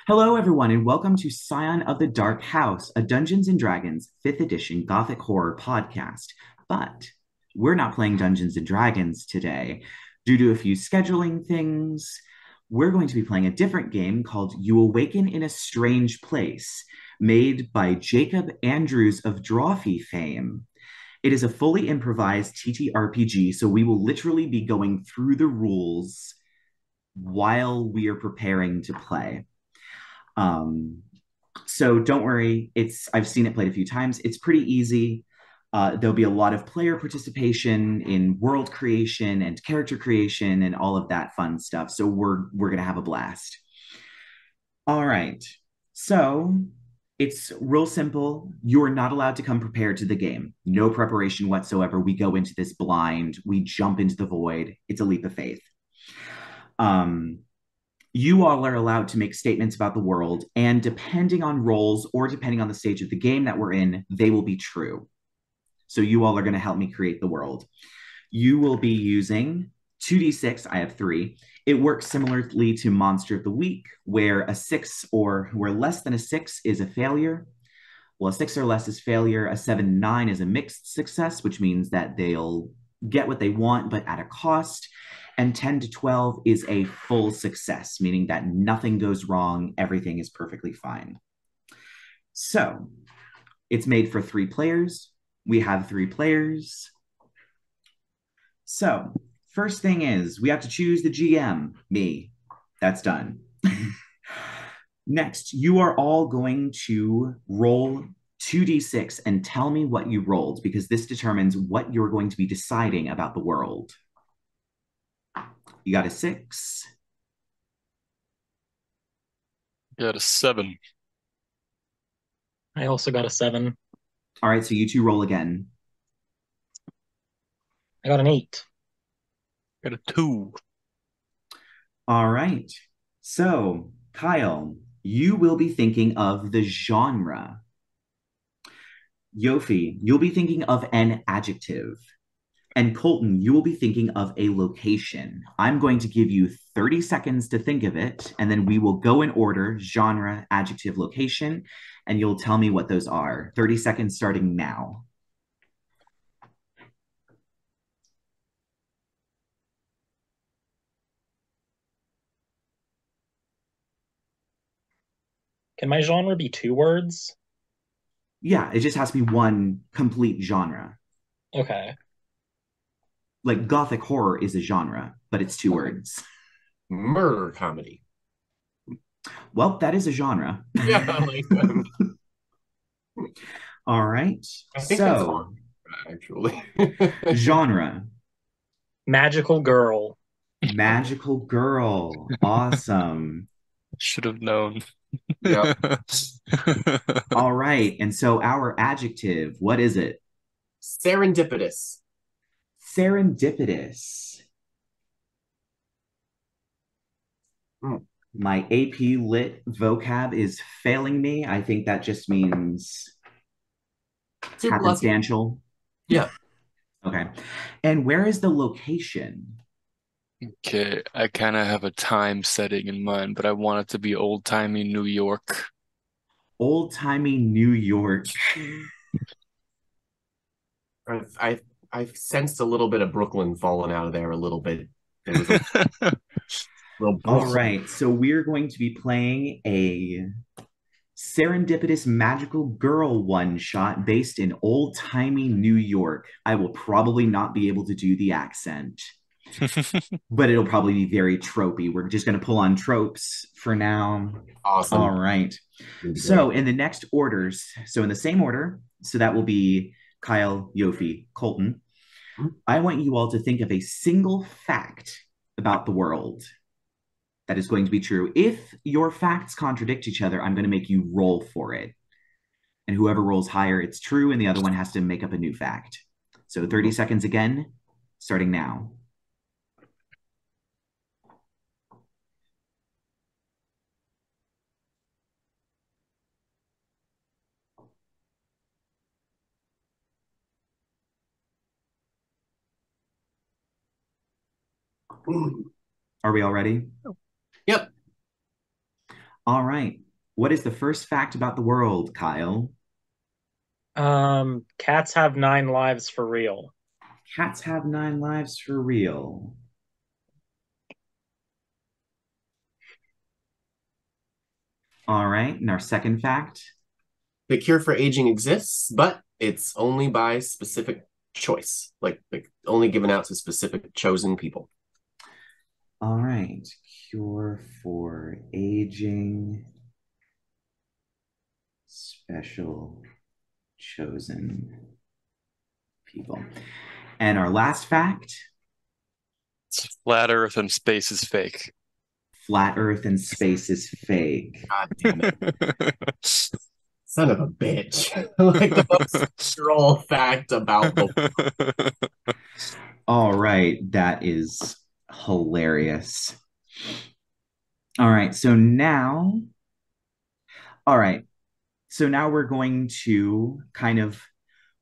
Hello, everyone, and welcome to Scion of the Dark House, a Dungeons and Dragons 5th edition Gothic horror podcast. But we're not playing Dungeons and Dragons today. Due to a few scheduling things, we're going to be playing a different game called You Awaken in a Strange Place, made by Jacob Andrews of Drawfee fame. It is a fully improvised TTRPG, so we will literally be going through the rules while we are preparing to play. Um, so don't worry, I've seen it played a few times. It's pretty easy. There'll be a lot of player participation in world creation and character creation and all of that fun stuff. So we're gonna have a blast. All right. So it's real simple. You're not allowed to come prepared to the game. No preparation whatsoever. We go into this blind. We jump into the void. It's a leap of faith. Um, you all are allowed to make statements about the world, and depending on roles or depending on the stage of the game that we're in, they will be true. So you all are going to help me create the world. You will be using 2d6. I have 3. It works similarly to Monster of the Week, where a 6 or where less than a 6 is a failure. Well, a 6 or less is failure. A 7, 9 is a mixed success, which means that they'll get what they want, but at a cost. And 10 to 12 is a full success, meaning that nothing goes wrong, everything is perfectly fine. So it's made for 3 players. We have 3 players. So first thing is we have to choose the GM, me. That's done. Next, you are all going to roll 2d6 and tell me what you rolled, because this determines what you're going to be deciding about the world. You got a 6. Got a 7. I also got a 7. All right, so you two roll again. I got an 8. Got a 2. All right. So, Kyle, you will be thinking of the genre. Yofi, you'll be thinking of an adjective. And Colton, you will be thinking of a location. I'm going to give you 30 seconds to think of it, and then we will go in order: genre, adjective, location, and you'll tell me what those are. 30 seconds starting now. Can my genre be 2 words? Yeah, it just has to be one complete genre. Okay. Like Gothic horror is a genre, but it's 2 Okay. words. Murder comedy. Well, that is a genre. Yeah, I like that. All right. I think that's So, fun, actually. genre, Magical girl. magical girl. Awesome. Should have known. Yep. All right. And so our adjective, what is it? Serendipitous. Serendipitous. Hmm. My AP Lit vocab is failing me. I think that just means Super lucky. happenstantial. Yeah. Okay. And where is the location? Okay, I kind of have a time setting in mind, but I want it to be old-timey New York. Old-timey New York. I've sensed a little bit of Brooklyn falling out of there a little bit. There was a little All Brooklyn. right. So we're going to be playing a serendipitous magical girl one shot based in old timey New York. I will probably not be able to do the accent, but it'll probably be very tropey. We're just going to pull on tropes for now. All Awesome. right. Great. So in the next orders, so in the same order, so that will be Kyle, Yofi, Colton. I want you all to think of a single fact about the world that is going to be true. If your facts contradict each other, I'm going to make you roll for it. And whoever rolls higher, it's true, and the other one has to make up a new fact. So 30 seconds again, starting now. Are we all ready? Yep. All right. What is the first fact about the world, Kyle? Cats have 9 lives for real. Cats have 9 lives for real. All right. And our second fact. The cure for aging exists, but it's only by specific choice, like only given out to specific chosen people. All right. Cure for aging. Special chosen people. And our last fact. It's flat Earth and space is fake. Flat Earth and space is fake. God damn it. Son of a bitch. Like the most troll fact about the All right, that is hilarious. All right, so now, all right, so now we're going to kind of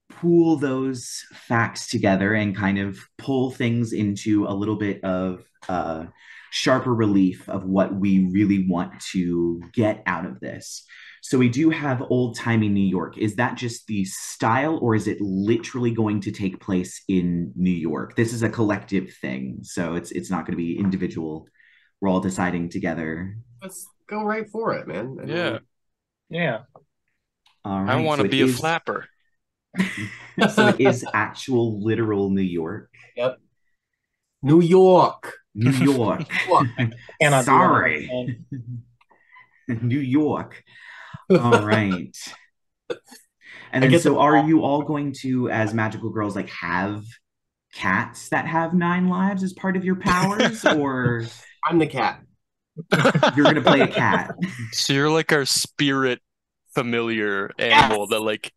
pool those facts together and kind of pull things into a little bit of sharper relief of what we really want to get out of this. So we do have old-timey New York. Is that just the style, or is it literally going to take place in New York? This is a collective thing, so it's not going to be individual. We're all deciding together. Let's go right for it, man. I mean, Yeah. Yeah. All I right, want so to it be a is flapper. so it is actual literal New York. Yep. New York. New York. Cannot do Sorry. New York. All right. And I then get so the are you all going to, as magical girls, like have cats that have 9 lives as part of your powers, or I'm the cat. you're gonna play a cat? So you're like our spirit familiar animal that like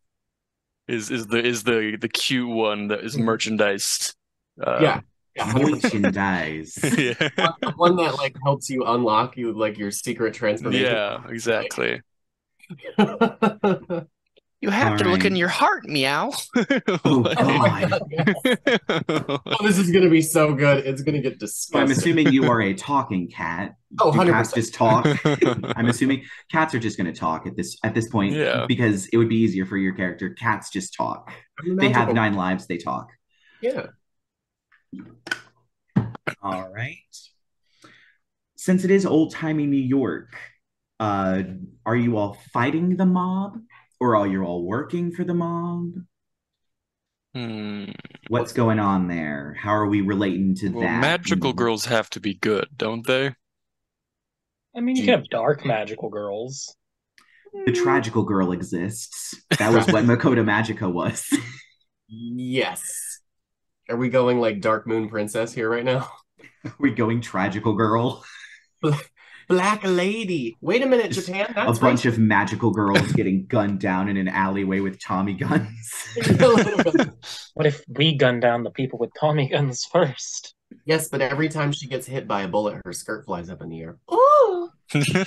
is the cute one that is merchandised. Yeah. Yeah, 100%. Merchandise. Yeah. The one that like helps you unlock like your secret transformation. Yeah, exactly. Oh You have All to look in right. your heart, meow. Oh Like- God. God, yes. Oh, this is gonna be so good. It's gonna get So I'm disgusting. assuming you are a talking cat. Oh, Do cats 100%. just talk? I'm assuming cats are just going to talk at this point Yeah. because it would be easier for your character. Cats just talk. I'm a They have magical- 9 lives. They talk. Yeah. All right. Since it is old timey New York, are you all fighting the mob, or are you all working for the mob? Hmm. What's going on there? How are we relating to Well, that? magical girls have to be good, don't they? I mean, you can have dark magical girls. The tragical girl exists. That was what Makoto Magica was. Yes. Are we going like Dark Moon Princess here right now? We're going tragical girl. Black lady. Wait a minute, Just Japan. a That's bunch right. of magical girls getting gunned down in an alleyway with Tommy guns. What if we gun down the people with Tommy guns first? Yes, but every time she gets hit by a bullet, her skirt flies up in the air. Oh!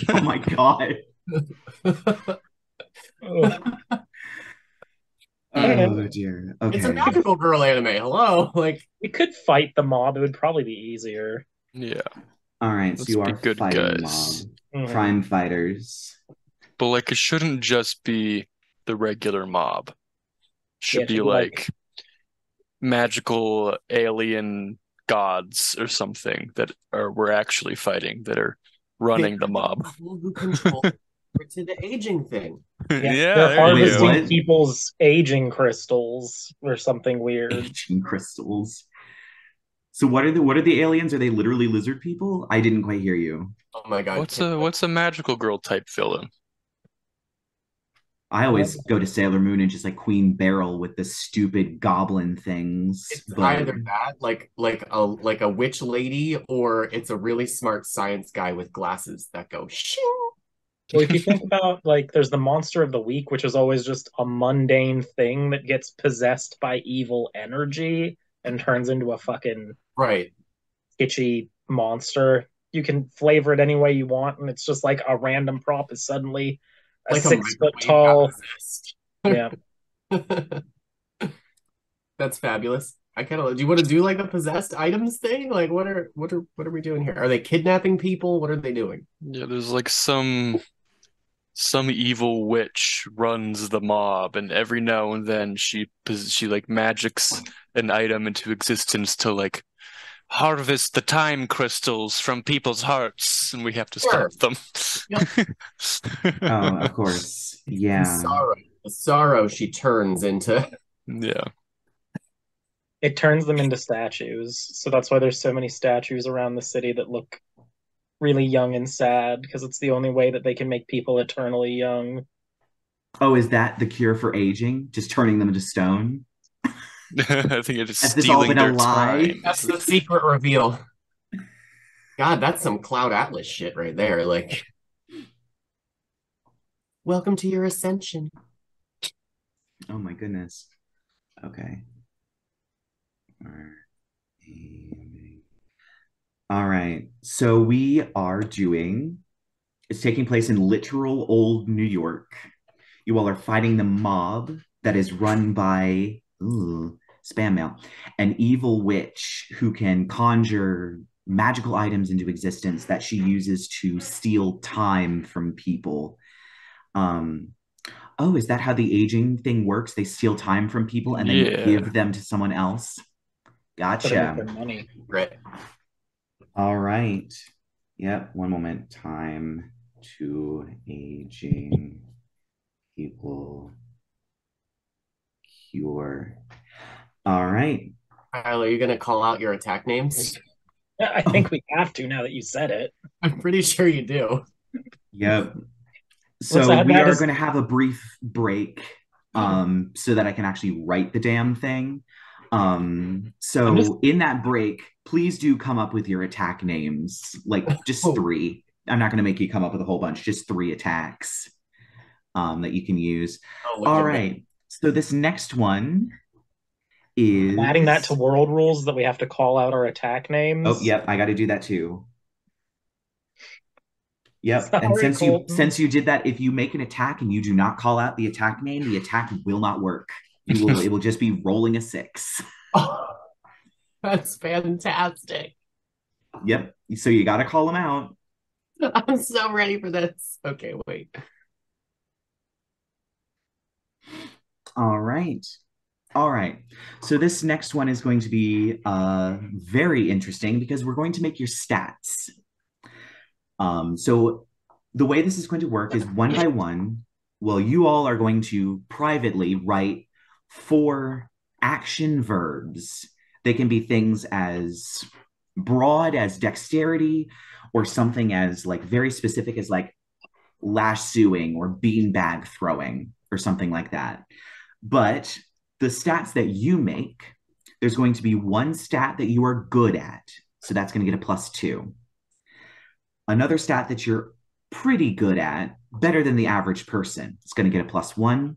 Oh my God. I don't know. Oh dear. It's a Okay. magical girl anime. Hello. Like, We could fight the mob. It would probably be easier. Yeah. All right. So Let's you be are good fighting guys. mob. Mhm. Crime fighters. But like it shouldn't just be the regular mob. Should Yeah, it be should be like magical alien gods or something that are we're actually fighting that are running the mob. people who control to the aging thing. Yeah, Yeah, they're there you harvesting go. What? people's aging crystals or something weird. Aging crystals. So what are the aliens? Are they literally lizard people? I didn't quite hear you. Oh my God. What's a magical girl type villain? I always go to Sailor Moon and just like Queen Beryl with the stupid goblin things. It's But either that, like a witch lady, or it's a really smart science guy with glasses that go shing. Well, if you think about, like, there's the monster of the week, which is always just a mundane thing that gets possessed by evil energy and turns into a fucking Right. kitschy monster. You can flavor it any way you want, and it's just like a random prop is suddenly a Like a 6 foot microwave tall. got possessed. Yeah. That's fabulous. I kind of. Do you want to do like a possessed items thing? Like, what are we doing here? Are they kidnapping people? What are they doing? Yeah, there's like some evil witch runs the mob, and every now and then she like magics an item into existence to like harvest the time crystals from people's hearts, and we have to Sure. stop them. Yep. Oh, of course. And Yeah. sorrow, the sorrow she turns into. Yeah. It turns them into statues. So that's why there's so many statues around the city that look really young and sad, because it's the only way that they can make people eternally young. Oh, is that the cure for aging? Just turning them into stone? I think it is Has this all stealing been a their lie? time. That's the secret reveal. God, that's some Cloud Atlas shit right there. Like, welcome to your ascension. Oh my goodness. Okay. All right. So we are doing, it's taking place in literal old New York. You all are fighting the mob that is run by spam mail, an evil witch who can conjure magical items into existence that she uses to steal time from people. Um, oh, is that how the aging thing works? They steal time from people and then Yeah. give them to someone else? So they make Gotcha. their money. Right. All right. Yep. One moment. Time to aging people cure. All right. Kyle, are you gonna call out your attack names? I think we have to now that you said it. I'm pretty sure you do. Yep. Let's So add we that are as going to have a brief break so that I can actually write the damn thing. So in that break, please do come up with your attack names, like just Oh, three. I'm not going to make you come up with a whole bunch, just three attacks that you can use. oh, look All at that. right. So this next one I'm adding that is. to world rules that we have to call out our attack names. Oh, yep. I got to do that too. Yep. And Sorry, Colton. since you did that, if you make an attack and you do not call out the attack name, the attack will not work. It will just be rolling a 6. Oh, that's fantastic. Yep. So you got to call them out. I'm so ready for this. Okay, wait. All right. All right. So this next one is going to be very interesting because we're going to make your stats. So the way this is going to work is one by one. Well, you all are going to privately write 4 action verbs. They can be things as broad as dexterity or something as like very specific as like lassoing or beanbag throwing or something like that. But the stats that you make, there's going to be one stat that you are good at. So that's going to get a +2. Another stat that you're pretty good at, better than the average person, it's going to get a +1.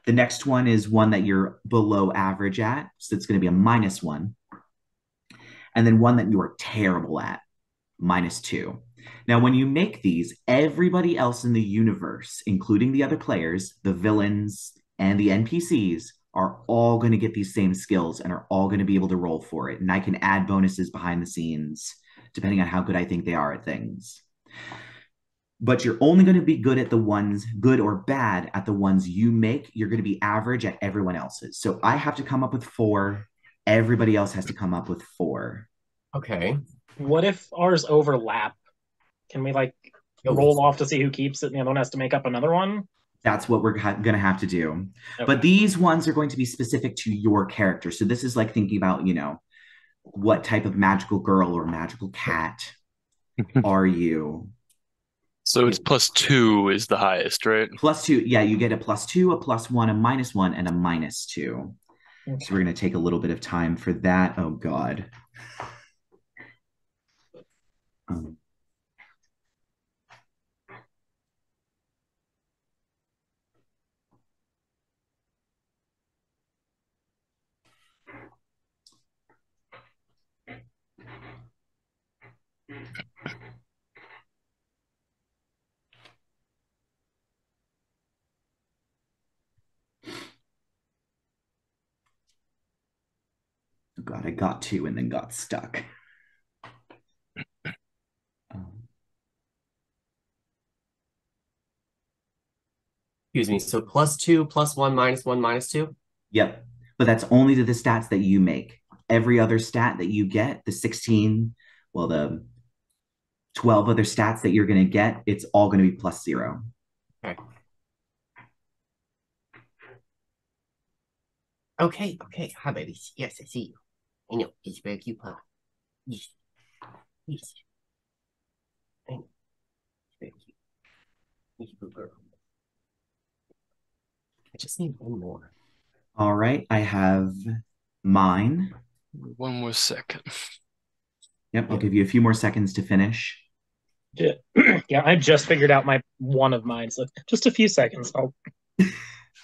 The next one is one that you're below average at. So it's going to be a -1. And then one that you are terrible at, -2. Now, when you make these, everybody else in the universe, including the other players, the villains, and the NPCs, are all going to get these same skills and are all going to be able to roll for it. And I can add bonuses behind the scenes depending on how good I think they are at things. But you're only going to be good at the ones, good or bad at the ones you make. You're going to be average at everyone else's. So I have to come up with 4. Everybody else has to come up with 4. Okay. What if ours overlap? Can we like roll off to see who keeps it and the other one has to make up another one? That's what we're going to have to do. Okay. But these ones are going to be specific to your character. So this is like thinking about, what type of magical girl or magical cat are you? So it's +2 is the highest, right? +2. Yeah, you get a +2, a +1, a -1, and a -2. Okay. So we're going to take a little bit of time for that. Oh, God. God, I got 2 and then got stuck. Excuse me. So +2, +1, -1, -2. Yep. But that's only to the stats that you make. Every other stat that you get, the 16, well, the 12 other stats that you're going to get, it's all going to be +0. Okay. Okay. Hi, baby. Yes, I see you. I know. It's very cute, huh? Yes. Yes. I know. It's very cute. You're a good girl. I just need one more. All right. I have mine. One more second. Yep. I'll give you a few more seconds to finish. Yeah, yeah, I just figured out one of mine, so just a few seconds. I'll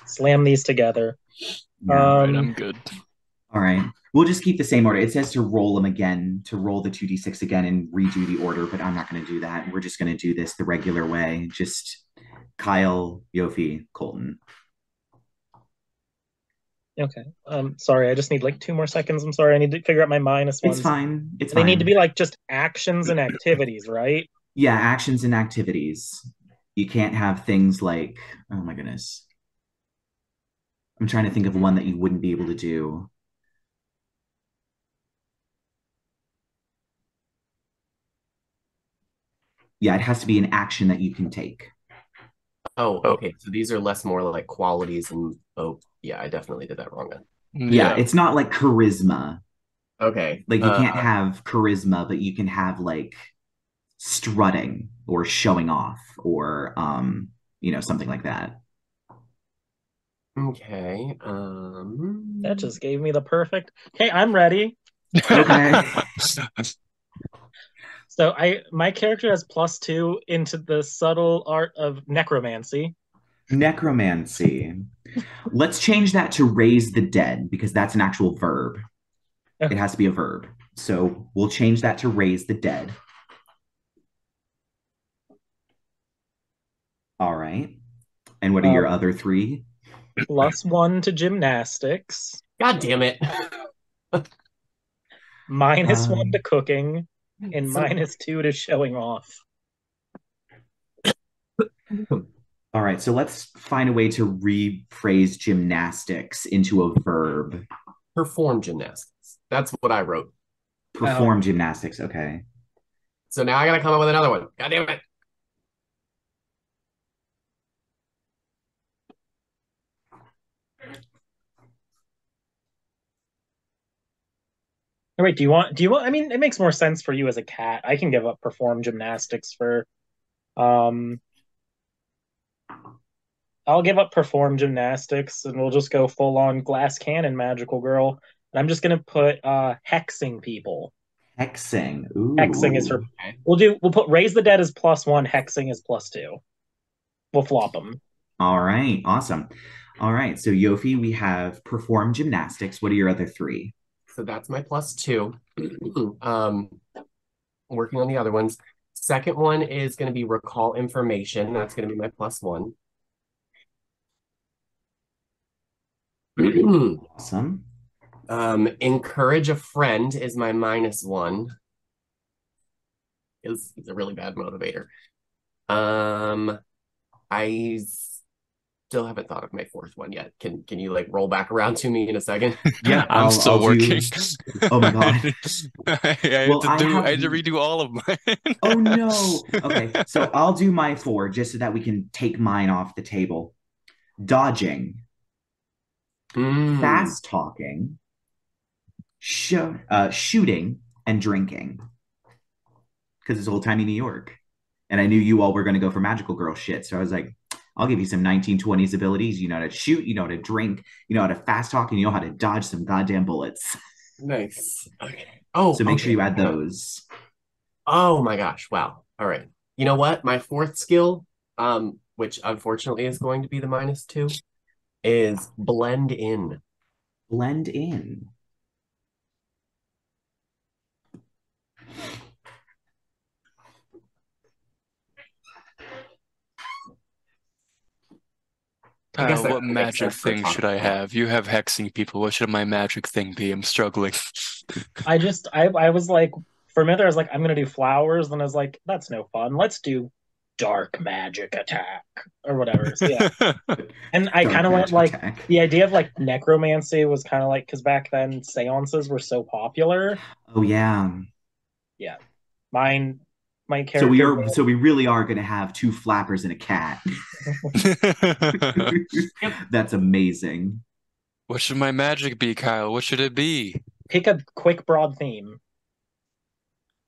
slam these together. Yeah. All right, I'm good. All right. We'll just keep the same order. It says to roll them again, to roll the 2d6 again and redo the order, but I'm not going to do that. We're just going to do this the regular way. Just Kyle, Yofi, Colton. Okay. Sorry, I just need like 2 more seconds. I'm sorry, I need to figure out my minus ones. It's fine. It's They fine. need to be like just actions and activities, right? Yeah, actions and activities. You can't have things like, oh my goodness. I'm trying to think of one that you wouldn't be able to do. Yeah, it has to be an action that you can take. Oh, okay. So these are more like qualities and yeah, I definitely did that wrong then. Yeah, it's not like charisma. Okay. Like you can't have charisma, but you can have like strutting or showing off or something like that. Okay. That just gave me the perfect. Okay, I'm ready. Okay. So my character has +2 into the subtle art of necromancy. Necromancy. Let's change that to raise the dead because that's an actual verb. It has to be a verb. So we'll change that to raise the dead. All right. And what are your other 3? +1 to gymnastics. God damn it. -1 to cooking. And -2 to showing off. All right, so let's find a way to rephrase gymnastics into a verb. Perform gymnastics. That's what I wrote. Perform gymnastics, okay. So now I gotta come up with another one. God damn it. All right, do you want I mean, it makes more sense for you as a cat. I can give up perform gymnastics for I'll give up perform gymnastics and we'll just go full on glass cannon magical girl. And I'm just gonna put hexing people. Hexing. Ooh. Hexing is her. We'll put raise the dead as +1, hexing is +2. We'll flop them. All right, awesome. All right, so Yofi, we have perform gymnastics. What are your other 3? So that's my +2. Working on the other ones. Second one is going to be recall information. That's going to be my +1. Awesome. Encourage a friend is my -1. It's a really bad motivator. I still haven't thought of my 4th one yet. Can you like roll back around to me in a second? Yeah, I'm still working. Oh my god. I had to redo all of mine. Oh no. Okay, so I'll do my 4 just so that we can take mine off the table. Dodging. Fast talking. Shooting and drinking. Because it's old timey New York. And I knew you all were going to go for magical girl shit. So I was like, I'll give you some 1920s abilities. You know how to shoot, you know how to drink, you know how to fast talk, and you know how to dodge some goddamn bullets. Nice. Okay. Oh, so make sure you add those. Oh my gosh. Wow. All right. You know what? My 4th skill, which unfortunately is going to be the -2, is blend in. Blend in. What magic thing should I have? You have hexing people. What should my magic thing be? I'm struggling. I was like, for a minute I was like, I'm gonna do flowers, then I was like, that's no fun. Let's do dark magic attack or whatever. So yeah. And I Dark kind of went magic like attack. the idea of like necromancy was kind of like because back then seances were so popular. Oh yeah. Yeah. Mine my So we character are so we really are going to have two flappers and a cat. Yep. That's amazing. What should my magic be, Kyle? What should it be? pick a quick broad theme.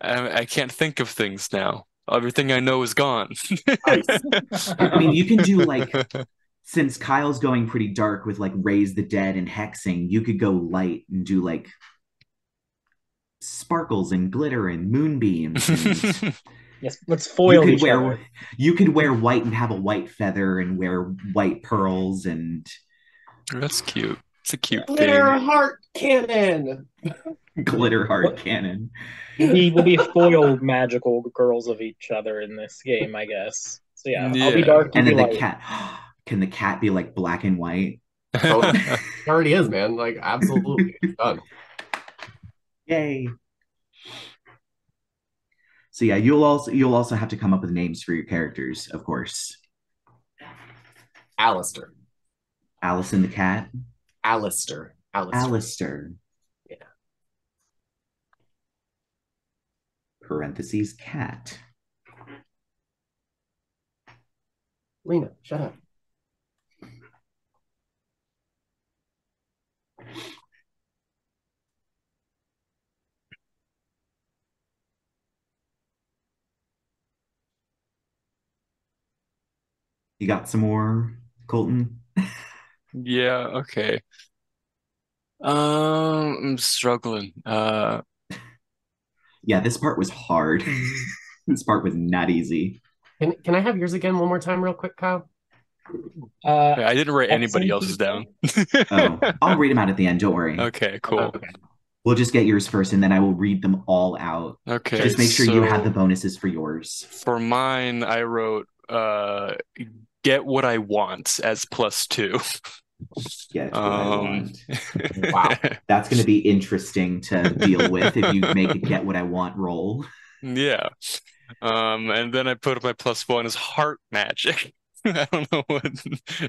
I can't think of things now. Everything I know is gone. Nice. I mean, you can do like since Kyle's going pretty dark with like raise the dead and hexing, you could go light and do like sparkles and glitter and moonbeams and Yes, let's you foil could each other. wear white and have a white feather and wear white pearls and That's cute. It's a cute Glitter theme. heart cannon. glitter heart What- cannon. We'll be foil magical girls of each other in this game, I guess. So yeah, I'll be Yeah. dark, you And be then the light. cat can the cat be like black and white? Totally. It already is, man. Like, absolutely. It's done. Yay. So yeah, you'll also have to come up with names for your characters, of course. Alistair. Allison the cat. Alistair. Alistair. Yeah. Parentheses cat. Lena, shut up. You got some more, Colton? Yeah, okay. I'm struggling. Yeah, this part was hard. This part was not easy. Can I have yours again one more time, real quick, Kyle? I didn't write anybody Hexing else's down. Oh, I'll read them out at the end. Don't worry. Okay, cool. Okay. We'll just get yours first, and then I will read them all out. Okay, Just make sure you have the so bonuses for yours. for mine, I wrote get what I want as +2. Get what I want. Wow. That's going to be interesting to deal with if you make a get what I want roll. Yeah. And then I put my +1 as heart magic. I don't know what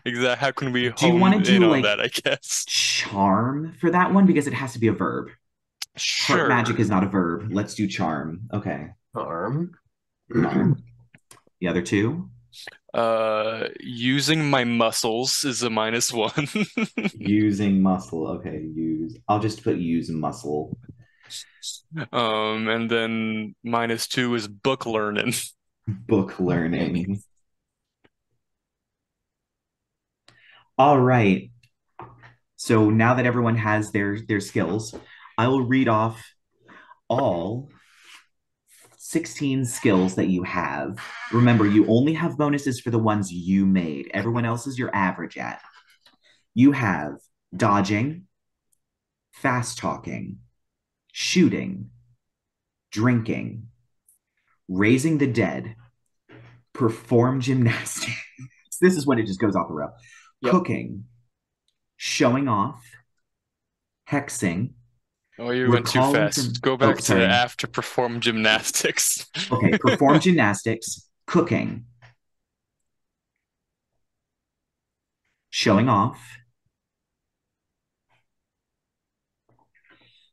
exactly. How can we Do you want to hone do in on like that, I guess? charm for that one because it has to be a verb? Heart Sure. magic is not a verb. Let's do charm. Okay. Charm. Charm. The other two? Using my muscles is a -1. Using muscle. Okay, use. I'll just put use muscle. And then -2 is book learning. Book learning. All right. So now that everyone has their skills, I will read off all 16 skills that you have. Remember, you only have bonuses for the ones you made. Everyone else is your average at. You have dodging, fast talking, shooting, drinking, raising the dead, perform gymnastics. This is when it just goes off the rail. Yep. Cooking, showing off, hexing. Oh, you went too Recalling fast. from- Go back to sorry. after perform gymnastics. Okay, perform gymnastics, cooking, showing off,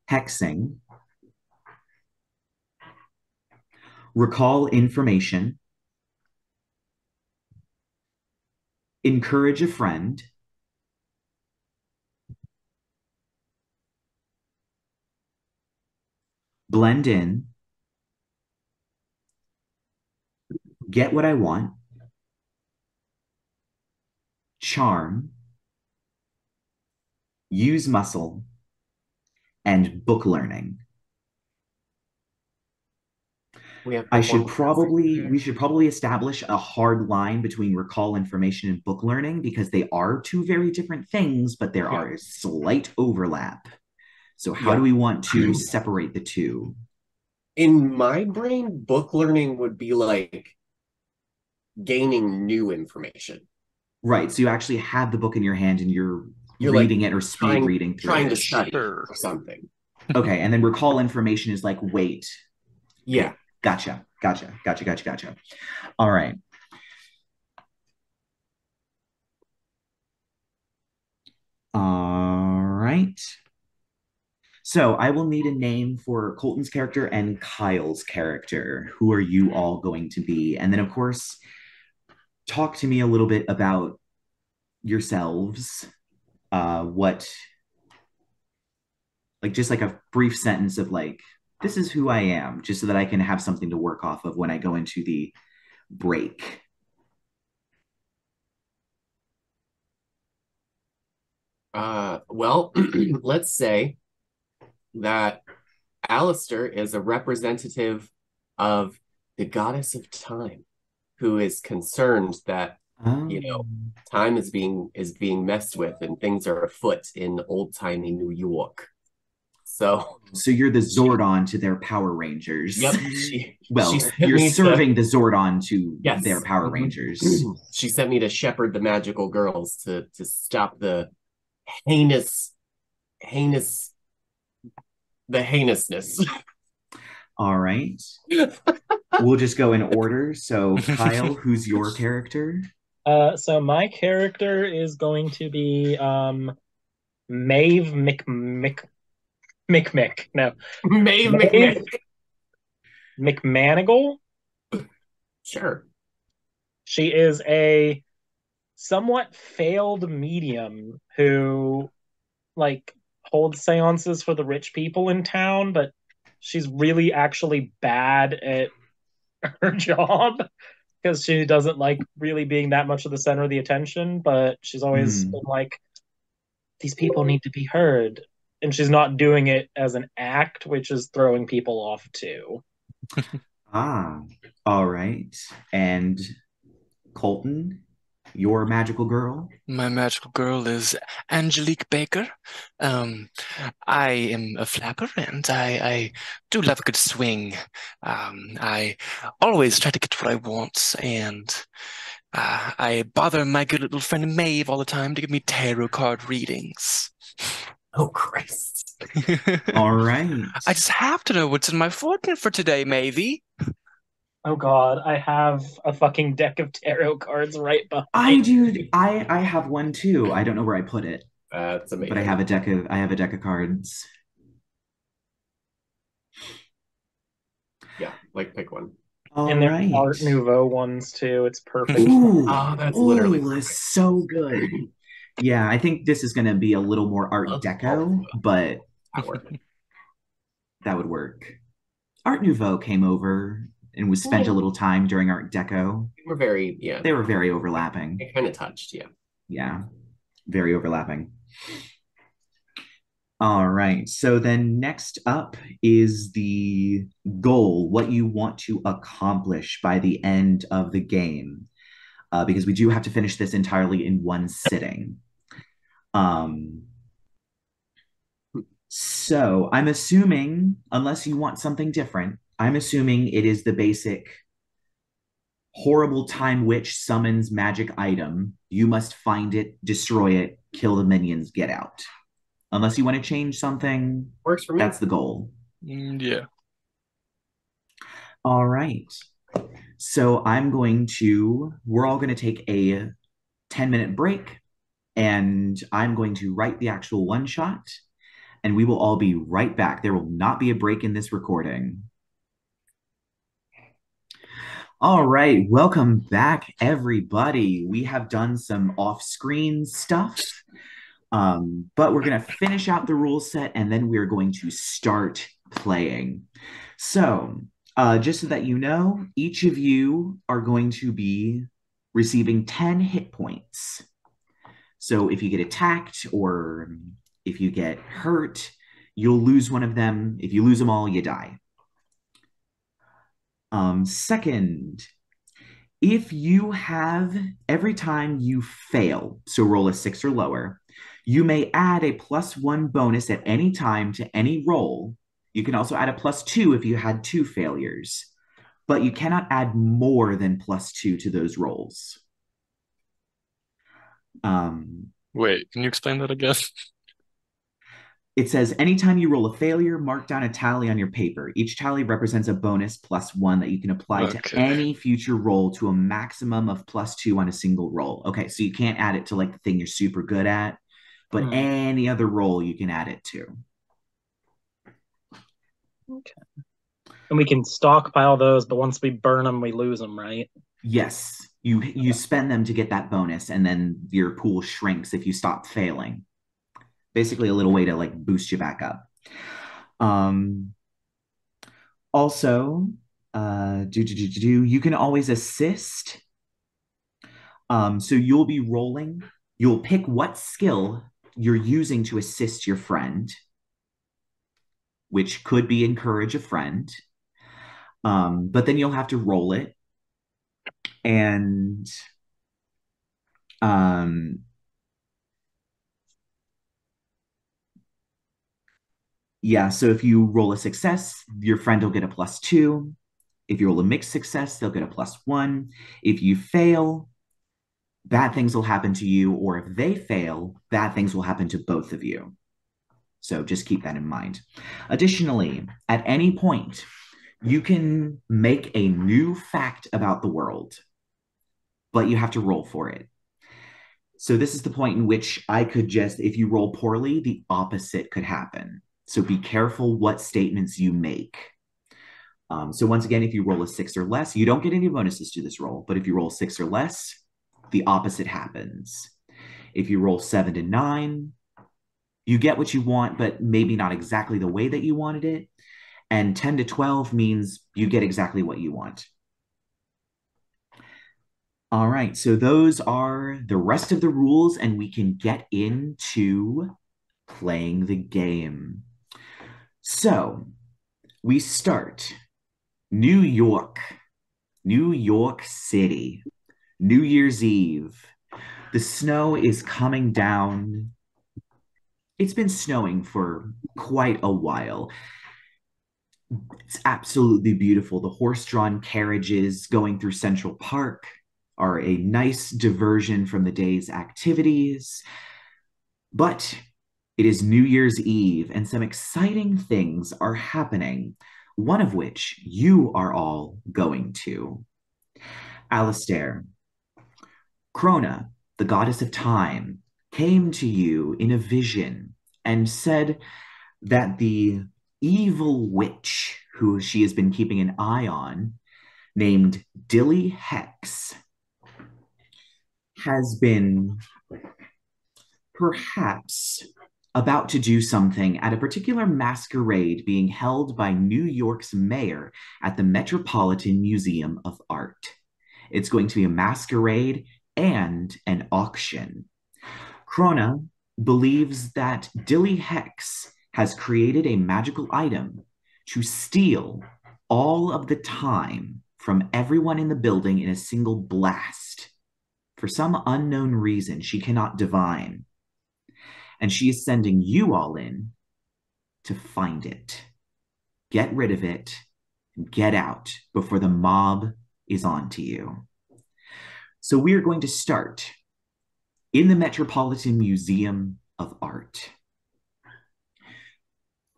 hexing, recall information, encourage a friend, blend in, get what I want, charm, use muscle, and book learning. We have We one more. should probably establish a hard line between recall information and book learning because they are two very different things, but there are a slight overlap. So how Yeah. do we want to separate the two? In my brain, book learning would be like gaining new information. Right. So you actually have the book in your hand and you're You're like reading it or speed reading through trying it. to study Sure. or something. Okay, and then recall information is like wait. Yeah. Okay, gotcha. All right. All right. So I will need a name for Colton's character and Kyle's character. Who are you all going to be? And then, of course, talk to me a little bit about yourselves. What, like, just like a brief sentence of like, this is who I am, just so that I can have something to work off of when I go into the break. Well, let's say that Alistair is a representative of the goddess of time, who is concerned that Um, time is being messed with and things are afoot in old-timey New York. So, so you're the she, Zordon to their Power Rangers. yep, she Well, sent you're me to serving the Zordon to their yes. Power Rangers. She sent me to shepherd the magical girls to stop the heinous heinous the heinousness. All right. We'll just go in order. So, Kyle, who's your character? So my character is going to be Maeve McMick. No, Maeve Maeve McMahon. McManigal. Sure. She is a somewhat failed medium who like holds seances for the rich people in town, but she's really actually bad at her job because she doesn't like really being that much of the center of the attention, but she's always been Hmm. like, these people need to be heard. And she's not doing it as an act, which is throwing people off too. Ah, all right. And Colton, your magical girl? My magical girl is Angelique Baker. Um, I am a flapper and I do love a good swing. I always try to get what I want, and I bother my good little friend Maeve all the time to give me tarot card readings. Oh Christ. All right. I just have to know what's in my fortune for today, Mavie. Oh god, I have a fucking deck of tarot cards right I behind. do. I have one too. I don't know where I put it, That's but amazing. I have a deck of cards. Yeah, like pick one. All And there's right. Art Nouveau ones too. It's perfect. Ooh, Oh, that's literally that's perfect. so good. Yeah, I think this is going to be a little more Art Oh, Deco, but power. that would work. Art Nouveau came over and was spent a Yeah, little time during Art Deco. we're very, yeah, They were very overlapping. it kind of touched, yeah. Yeah, very overlapping. All right. So then next up is the goal, what you want to accomplish by the end of the game, because we do have to finish this entirely in one sitting. Um, so I'm assuming, unless you want something different, I'm assuming it is the basic horrible time witch summons magic item. You must find it, destroy it, kill the minions, get out. Unless you want to change something, Works for me. that's the goal. Yeah. All right. So we're all going to take a 10-minute break and I'm going to write the actual one shot and we will all be right back. There will not be a break in this recording. All right, welcome back, everybody. We have done some off-screen stuff, but we're going to finish out the rule set and then we're going to start playing. So, just so that you know, each of you are going to be receiving 10 hit points. So, if you get attacked or if you get hurt, you'll lose one of them. If you lose them all, you die. Second, if you have every time you fail, so roll a 6 or lower, you may add a +1 bonus at any time to any roll. You can also add a +2 if you had 2 failures, but you cannot add more than +2 to those rolls. Um, Wait, can you explain that again? It says, anytime you roll a failure, mark down a tally on your paper. Each tally represents a bonus +1 that you can apply to Okay. any future roll to a maximum of +2 on a single roll. Okay, so you can't add it to like the thing you're super good at, but any other roll you can add it to. Okay. And we can stockpile those, but once we burn them, we lose them, right? Yes, you spend them to get that bonus, and then your pool shrinks if you stop failing. Basically, a little way to like boost you back up. Also, you can always assist. So you'll be rolling. You'll pick what skill you're using to assist your friend, which could be encourage a friend. But then you'll have to roll it. And yeah, so if you roll a success, your friend will get a +2. If you roll a mixed success, they'll get a +1. If you fail, bad things will happen to you, or if they fail, bad things will happen to both of you. So just keep that in mind. Additionally, at any point, you can make a new fact about the world, but you have to roll for it. So this is the point in which I could just, if you roll poorly, the opposite could happen. So be careful what statements you make. So once again, if you roll a 6 or less, you don't get any bonuses to this roll, but if you roll 6 or less, the opposite happens. If you roll 7 to 9, you get what you want, but maybe not exactly the way that you wanted it. And 10 to 12 means you get exactly what you want. All right, so those are the rest of the rules, and we can get into playing the game. So we start New York, New York City, New Year's Eve. The snow is coming down. It's been snowing for quite a while. It's absolutely beautiful. The horse-drawn carriages going through Central Park are a nice diversion from the day's activities. But it is New Year's Eve, and some exciting things are happening, one of which you are all going to. Alistair, Krona, the goddess of time, came to you in a vision and said that the evil witch who she has been keeping an eye on, named Dilly Hex, has been perhaps about to do something at a particular masquerade being held by New York's mayor at the Metropolitan Museum of Art. It's going to be a masquerade and an auction. Krona believes that Dilly Hex has created a magical item to steal all of the time from everyone in the building in a single blast. For some unknown reason she cannot divine. And she is sending you all in to find it. Get rid of it, and get out before the mob is on to you. So we are going to start in the Metropolitan Museum of Art.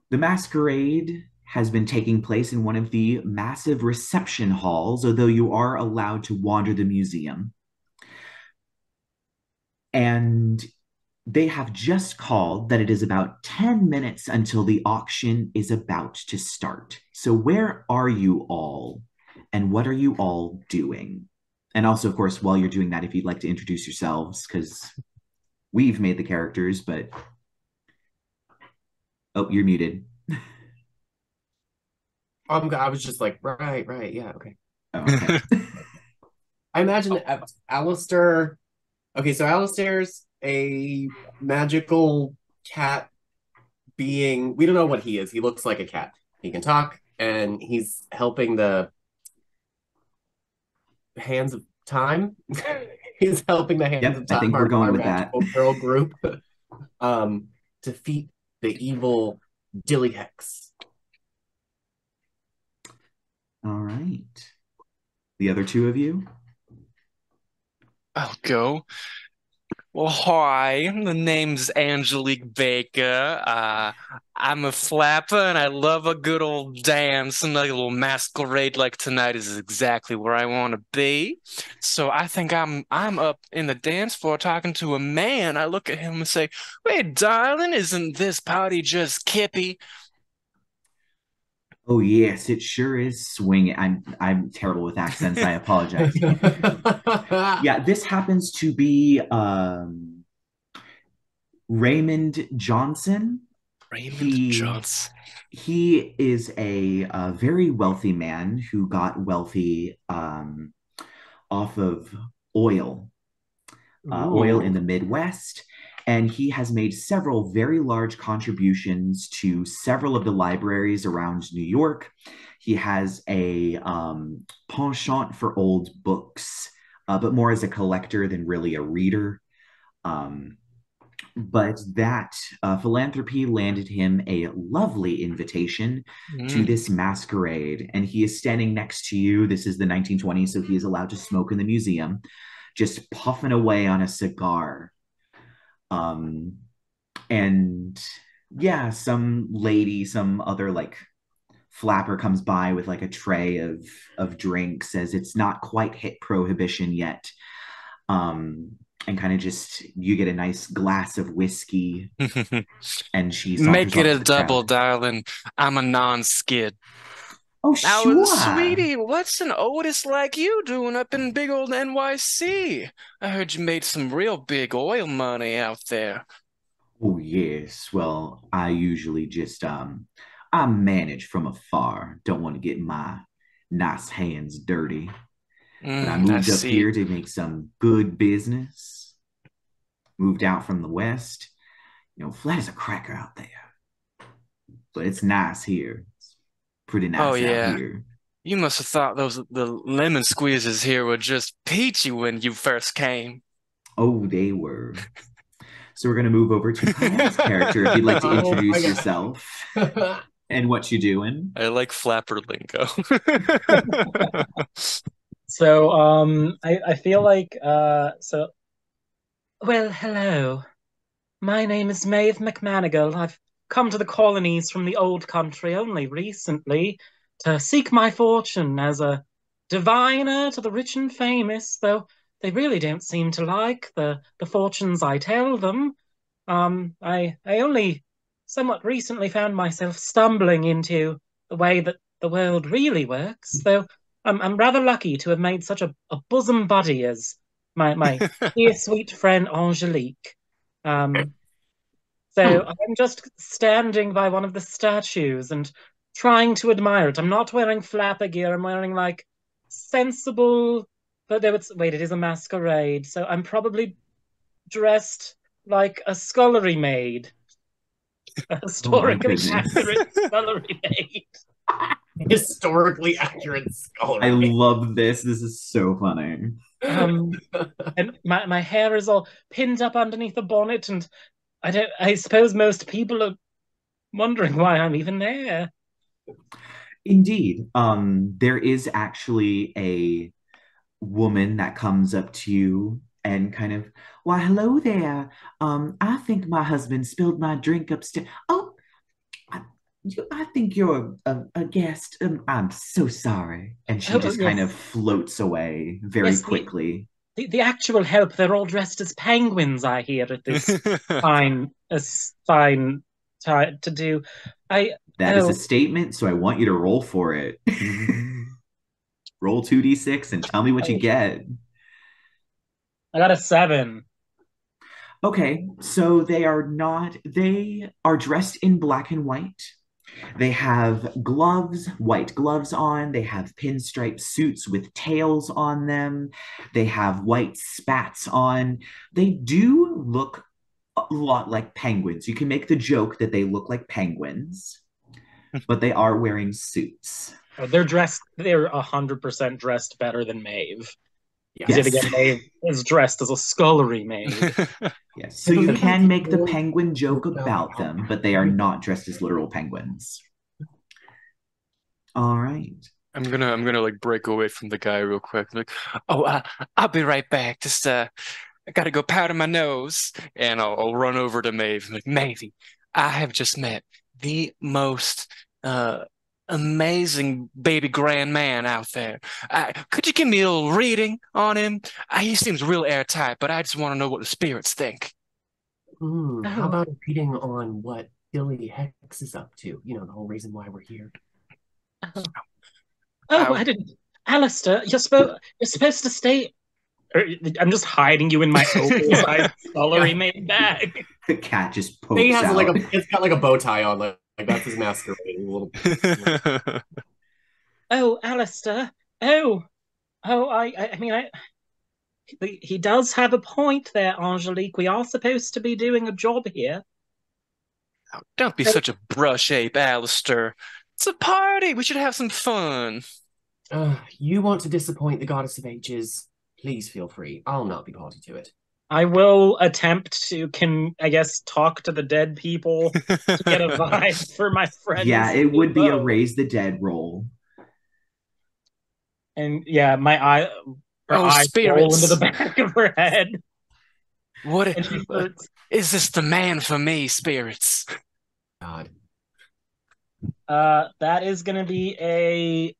The masquerade has been taking place in one of the massive reception halls, although you are allowed to wander the museum. And they have just called that it is about 10 minutes until the auction is about to start. So where are you all? And what are you all doing? And also, of course, while you're doing that, if you'd like to introduce yourselves, because we've made the characters, but... Oh, you're muted. I was just like, right, yeah, okay. Oh, okay. I imagine Alistair. Okay, so Alistair's a magical cat being. We don't know what he is. He looks like a cat. He can talk, and he's helping the Hands of Time. He's helping the Hands Yep, of I Time, think we're going our with that. magical girl group, defeat the evil Dilly Hex. All right. The other two of you? I'll go. Well, hi, the name's Angelique Baker. I'm a flapper and I love a good old dance, and like a little masquerade like tonight is exactly where I want to be. So I think I'm up in the dance floor talking to a man. I look at him and say, "Wait, darling, isn't this party just kippy?" Oh yes, it sure is swinging. I'm terrible with accents. I apologize. Yeah, this happens to be Raymond Johnson. Raymond He Johnson. he is a very wealthy man who got wealthy off of oil, oil in Ooh. the Midwest. And he has made several very large contributions to several of the libraries around New York. He has a penchant for old books, but more as a collector than really a reader. Um, but that philanthropy landed him a lovely invitation to Mm. this masquerade. And he is standing next to you. This is the 1920s, so he is allowed to smoke in the museum, just puffing away on a cigar. Um, and yeah, some lady, some other like flapper comes by with like a tray of drinks, says it's not quite hit prohibition yet. And kind of just you get a nice glass of whiskey, and she Make saunters it off to a the double, crowd. darling. I'm a non-skid. Oh, Now, sure. sweetie, what's an Otis like you doing up in big old NYC? I heard you made some real big oil money out there. Oh, yes. Well, I usually just I manage from afar. Don't want to get my nice hands dirty. But I I moved up see. here to make some good business. Moved out from the West. Flat as a cracker out there. But it's nice here. It's pretty Oh nice out yeah. here. You must have thought the lemon squeezes here were just peachy when you first came. Oh, they were. So we're gonna move over to Kyle's character if you'd like to Oh my introduce yourself god. and what you doing. I like flapper lingo. So I feel like well, hello. My name is Maeve McManigal. I've come to the colonies from the old country only recently to seek my fortune as a diviner to the rich and famous, though they really don't seem to like the fortunes I tell them. I only somewhat recently found myself stumbling into the way that the world really works, though I'm rather lucky to have made such a bosom buddy as my dear sweet friend Angelique. Um, so Hmm. I'm just standing by one of the statues and trying to admire it. I'm not wearing flapper gear. I'm wearing like sensible, but there it's wait, it is a masquerade, so I'm probably dressed like a scullery maid, a Oh my historically goodness. accurate scullery maid. Historically accurate I scholarly. love this. This is so funny. Um, and my hair is all pinned up underneath the bonnet, and I suppose most people are wondering why I'm even there. Indeed. There is actually a woman that comes up to you and kind of, why, hello there. I think my husband spilled my drink upstairs. Oh, I, I think you're a guest. I'm so sorry. And she Oh just kind of yes, floats away very yes. quickly. The actual help, they're all dressed as penguins, I hear, at this fine, fine to do. I, That is a oh, statement, so I want you to roll for it. Roll 2d6 and tell me what you oh, get. I got a 7. Okay, so they are dressed in black and white. They have gloves, white gloves on. They have pinstripe suits with tails on them. They have white spats on. They do look a lot like penguins. You can make the joke that they look like penguins, but they are wearing suits. Oh, they're dressed, they're 100% dressed better than Maeve. Because yet Yes. again, Maeve is dressed as a scullery maid. Yes. So I you believe that's can make the more penguin joke about about how them, but they are not dressed as literal penguins. All right. I'm gonna like break away from the guy real quick. Like, oh, I'll be right back. Just I gotta go powder my nose. And I'll run over to Maeve. Like, Maeve, I have just met the most amazing baby grand man out there. Could you give me a little reading on him? He seems real airtight, but I just want to know what the spirits think. How about a reading on what Billy Hex is up to? You know, the whole reason why we're here. I didn't. Alistair, you're supposed to stay. I'm just hiding you in my oversized scullery made bag. The cat just pokes He has out. it's got like a bow tie on, like that's his masquerading little. Oh, Alistair. I mean, he does have a point there, Angelique. We are supposed to be doing a job here. Oh, don't be such a brush ape, Alistair. It's a party. We should have some fun. You want to disappoint the goddess of ages? Please feel free. I'll not be party to it. I will attempt to, talk to the dead people to get a vibe for my friends. Yeah, it would be a raise the dead roll. And yeah, my eye, her eyes roll into the back of her head. What is this the man for me, spirits? God. That is gonna be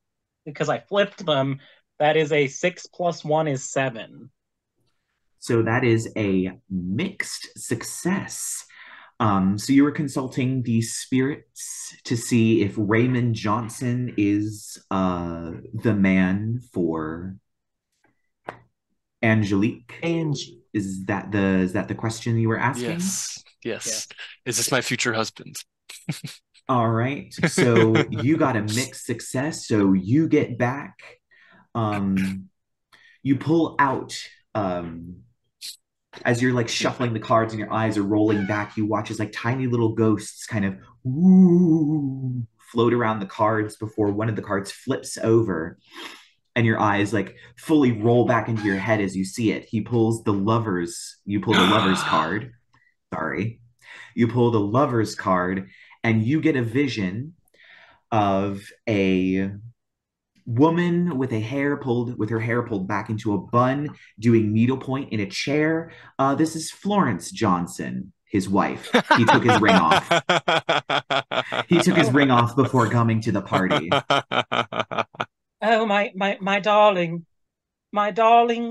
because I flipped them, that is a 6 + 1 is 7. So that is a mixed success. So you were consulting the spirits to see if Raymond Johnson is the man for Angelique. Angie. Is that the question you were asking? Yes. Yeah. Is this my future husband? All right. So you got a mixed success. So you get back. You pull out as you're like shuffling the cards and your eyes are rolling back, you watch as like tiny little ghosts kind of float around the cards before one of the cards flips over and your eyes like fully roll back into your head as you see it. You pull the lovers card. Sorry. You pull the lovers card and you get a vision of a woman with her hair pulled back into a bun, doing needlepoint in a chair. This is Florence Johnson, his wife. He took his ring off. He took his ring off before coming to the party. Oh, my darling,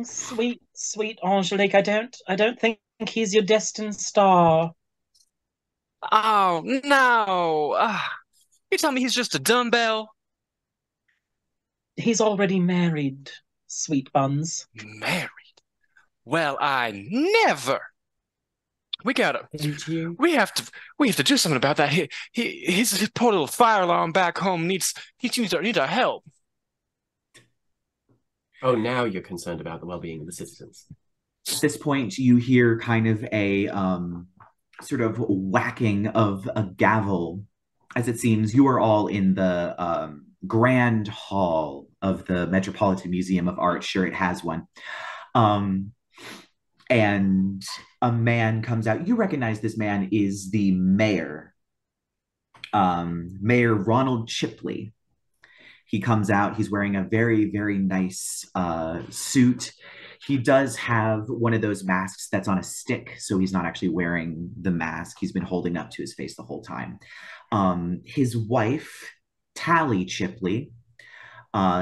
sweet Angelique. I don't think he's your destined star. Oh no! You tell me he's just a dumbbell? He's already married, sweet buns. Married? Well, I never. We have to do something about that. His poor little fire alarm back home needs our help. Oh, now you're concerned about the well-being of the citizens. At this point, you hear kind of a sort of whacking of a gavel, as it seems you are all in the grand hall of the Metropolitan Museum of Art. Sure, it has one. And a man comes out. You recognize this man is the mayor, Mayor Ronald Chipley. He comes out. He's wearing a very, very nice suit. He does have one of those masks that's on a stick, so he's not actually wearing the mask. He's been holding up to his face the whole time. His wife, Tally Chipley,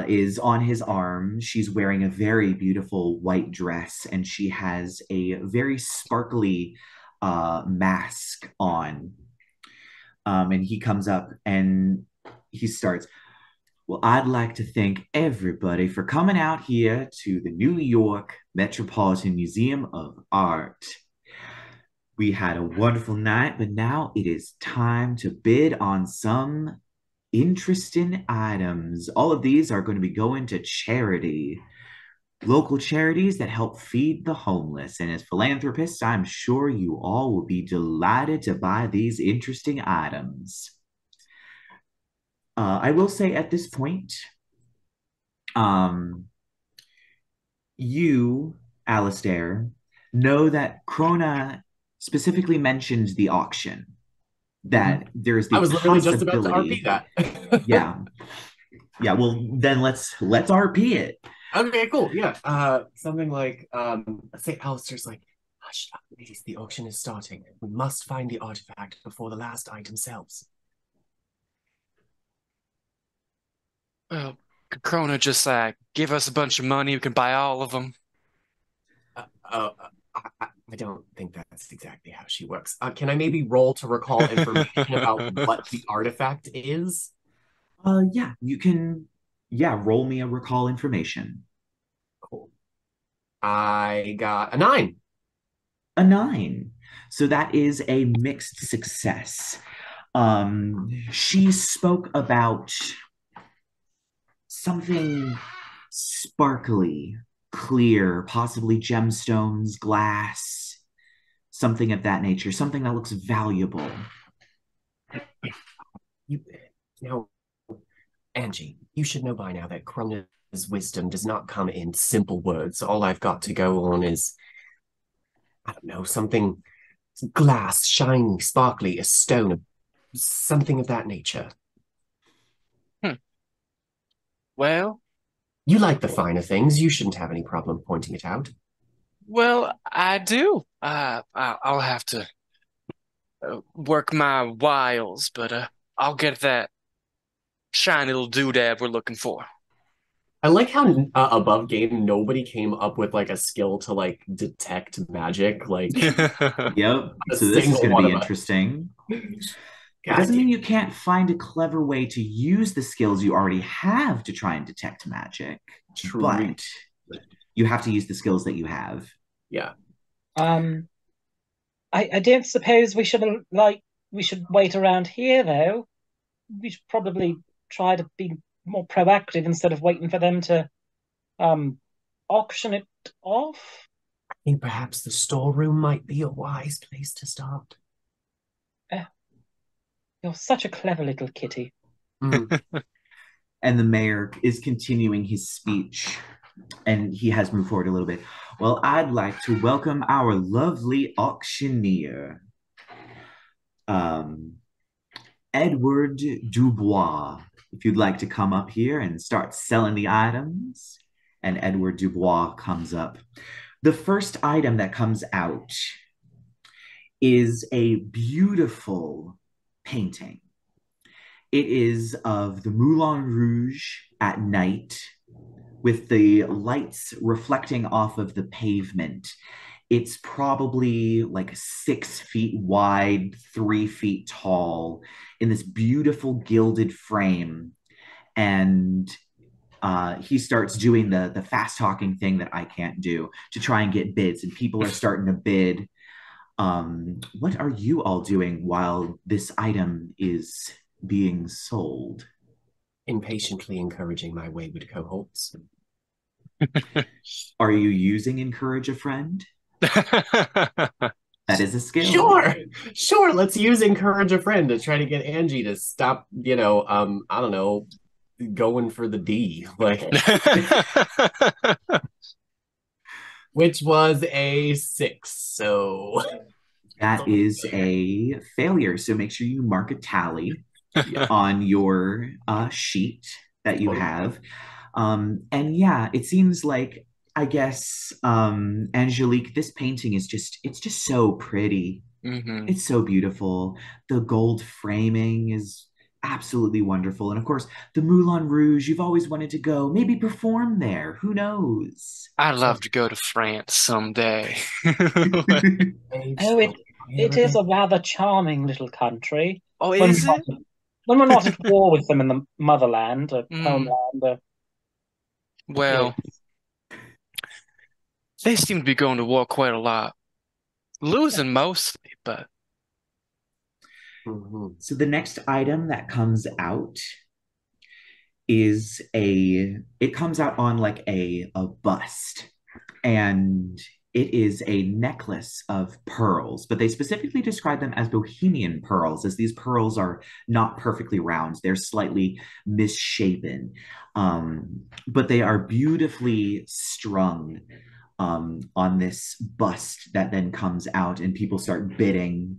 is on his arm. She's wearing a very beautiful white dress, and she has a very sparkly mask on. And he comes up and he starts, well, I'd like to thank everybody for coming out here to the New York Metropolitan Museum of Art. We had a wonderful night, but now it is time to bid on some interesting items. All of these are going to be going to charity, local charities that help feed the homeless. And as philanthropists, I'm sure you all will be delighted to buy these interesting items. I will say at this point, you, Alistair, know that Krona specifically mentioned the auction. That there's the I was literally just about to RP that. Yeah. Well, then let's RP it. Okay, cool. Yeah. Something like let's say Alistair's like, hush up, ladies, the auction is starting. We must find the artifact before the last item sells. Well, could Krona just give us a bunch of money? We can buy all of them. Uh, uh, I don't think that's exactly how she works. Can I maybe roll to recall information about what the artifact is? Yeah, you can, yeah, roll me a recall information. Cool. I got a 9. A 9. So that is a mixed success. She spoke about something sparkly, clear, possibly gemstones, glass, something of that nature, something that looks valuable. You, now, Angie, you should know by now that Krona's wisdom does not come in simple words. All I've got to go on is, I don't know, something glass, shiny, sparkly, a stone, something of that nature. Hmm. Well, You like the finer things. You shouldn't have any problem pointing it out. well, I do. I'll have to work my wiles, but I'll get that shiny little doodad we're looking for. I like how above game nobody came up with like a skill to like detect magic. Like Yep. a So this is single going to one be of us. interesting. It God doesn't mean damn. you can't find a clever way to use the skills you already have to try and detect magic, True. but you have to use the skills that you have. Yeah. Um, I don't suppose we should wait around here though. We should probably try to be more proactive instead of waiting for them to um auction it off. I think perhaps the storeroom might be a wise place to start. Eh, you're such a clever little kitty. Mm. And the mayor is continuing his speech, and he has moved forward a little bit. Well, I'd like to welcome our lovely auctioneer, um, Edward Dubois. If you'd like to come up here and start selling the items. And Edward Dubois comes up. The first item that comes out is a beautiful painting. It is of the Moulin Rouge at night with the lights reflecting off of the pavement. It's probably like 6 feet wide, 3 feet tall, in this beautiful gilded frame. And he starts doing the fast talking thing that I can't do to try and get bids, and people are starting to bid. What are you all doing while this item is being sold? Impatiently encouraging my wayward cohorts. Are you using encourage a friend? That is a skill. Sure. Let's use encourage a friend to try to get Angie to stop, I don't know, going for the D. Like, which was a 6. So That is a failure. So make sure you mark a tally on your sheet that you have. And yeah, it seems like, I guess, Angelique, this painting is it's just so pretty. hmm It's so beautiful. The gold framing is absolutely wonderful. And of course, the Moulin Rouge, you've always wanted to go, maybe perform there. Who knows? I'd love to go to France someday. Oh, it is a rather charming little country. Oh, When is it? when we're not at war with them in the motherland, Mm, homeland, well, yes. they seem to be going to war quite a lot. Losing mostly, but Mhm. So the next item that comes out is it comes out on like a bust, and it is a necklace of pearls, but they specifically describe them as bohemian pearls, as these pearls are not perfectly round, they're slightly misshapen, but they are beautifully strung on this bust that then comes out, and people start bidding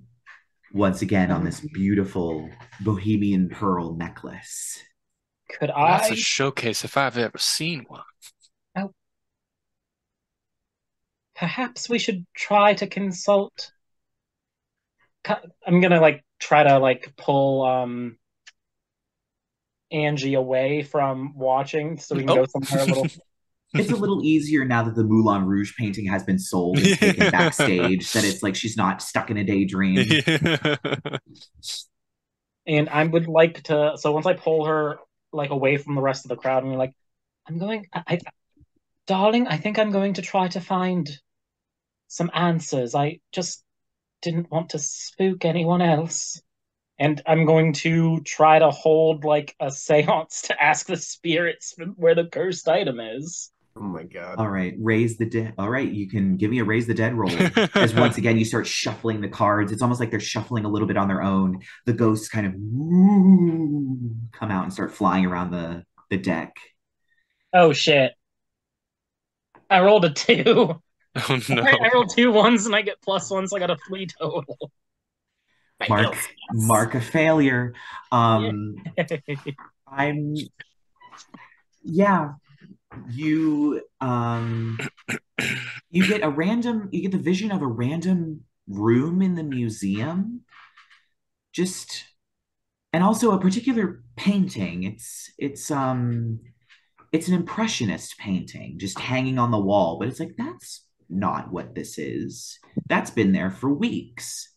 once again on this beautiful bohemian pearl necklace. Could that's a I? showcase if I've ever seen one. Oh, perhaps we should try to consult. I'm gonna like try to like pull Angie away from watching so we can go Oh. somewhere a little. It's a little easier now that the Moulin Rouge painting has been sold and taken backstage, that it's like she's not stuck in a daydream. And I would like to. So once I pull her like away from the rest of the crowd, and we're like, I'm going. Darling, I think I'm going to try to find some answers. I just didn't want to spook anyone else. And I'm going to try to hold like a seance to ask the spirits where the cursed item is. Oh my god. All right, raise the dead. All right, you can give me a raise the dead roll. As once again, you start shuffling the cards. It's almost like they're shuffling a little bit on their own. The ghosts kind of come out and start flying around the deck. Oh shit. I rolled a 2. Oh no. I rolled 2 ones and I get +1, so I got a 3 total. Mark a failure. I'm yeah. You you get the vision of a random room in the museum, just, and also a particular painting. It's an impressionist painting just hanging on the wall, but it's like, that's not what this is. That's been there for weeks.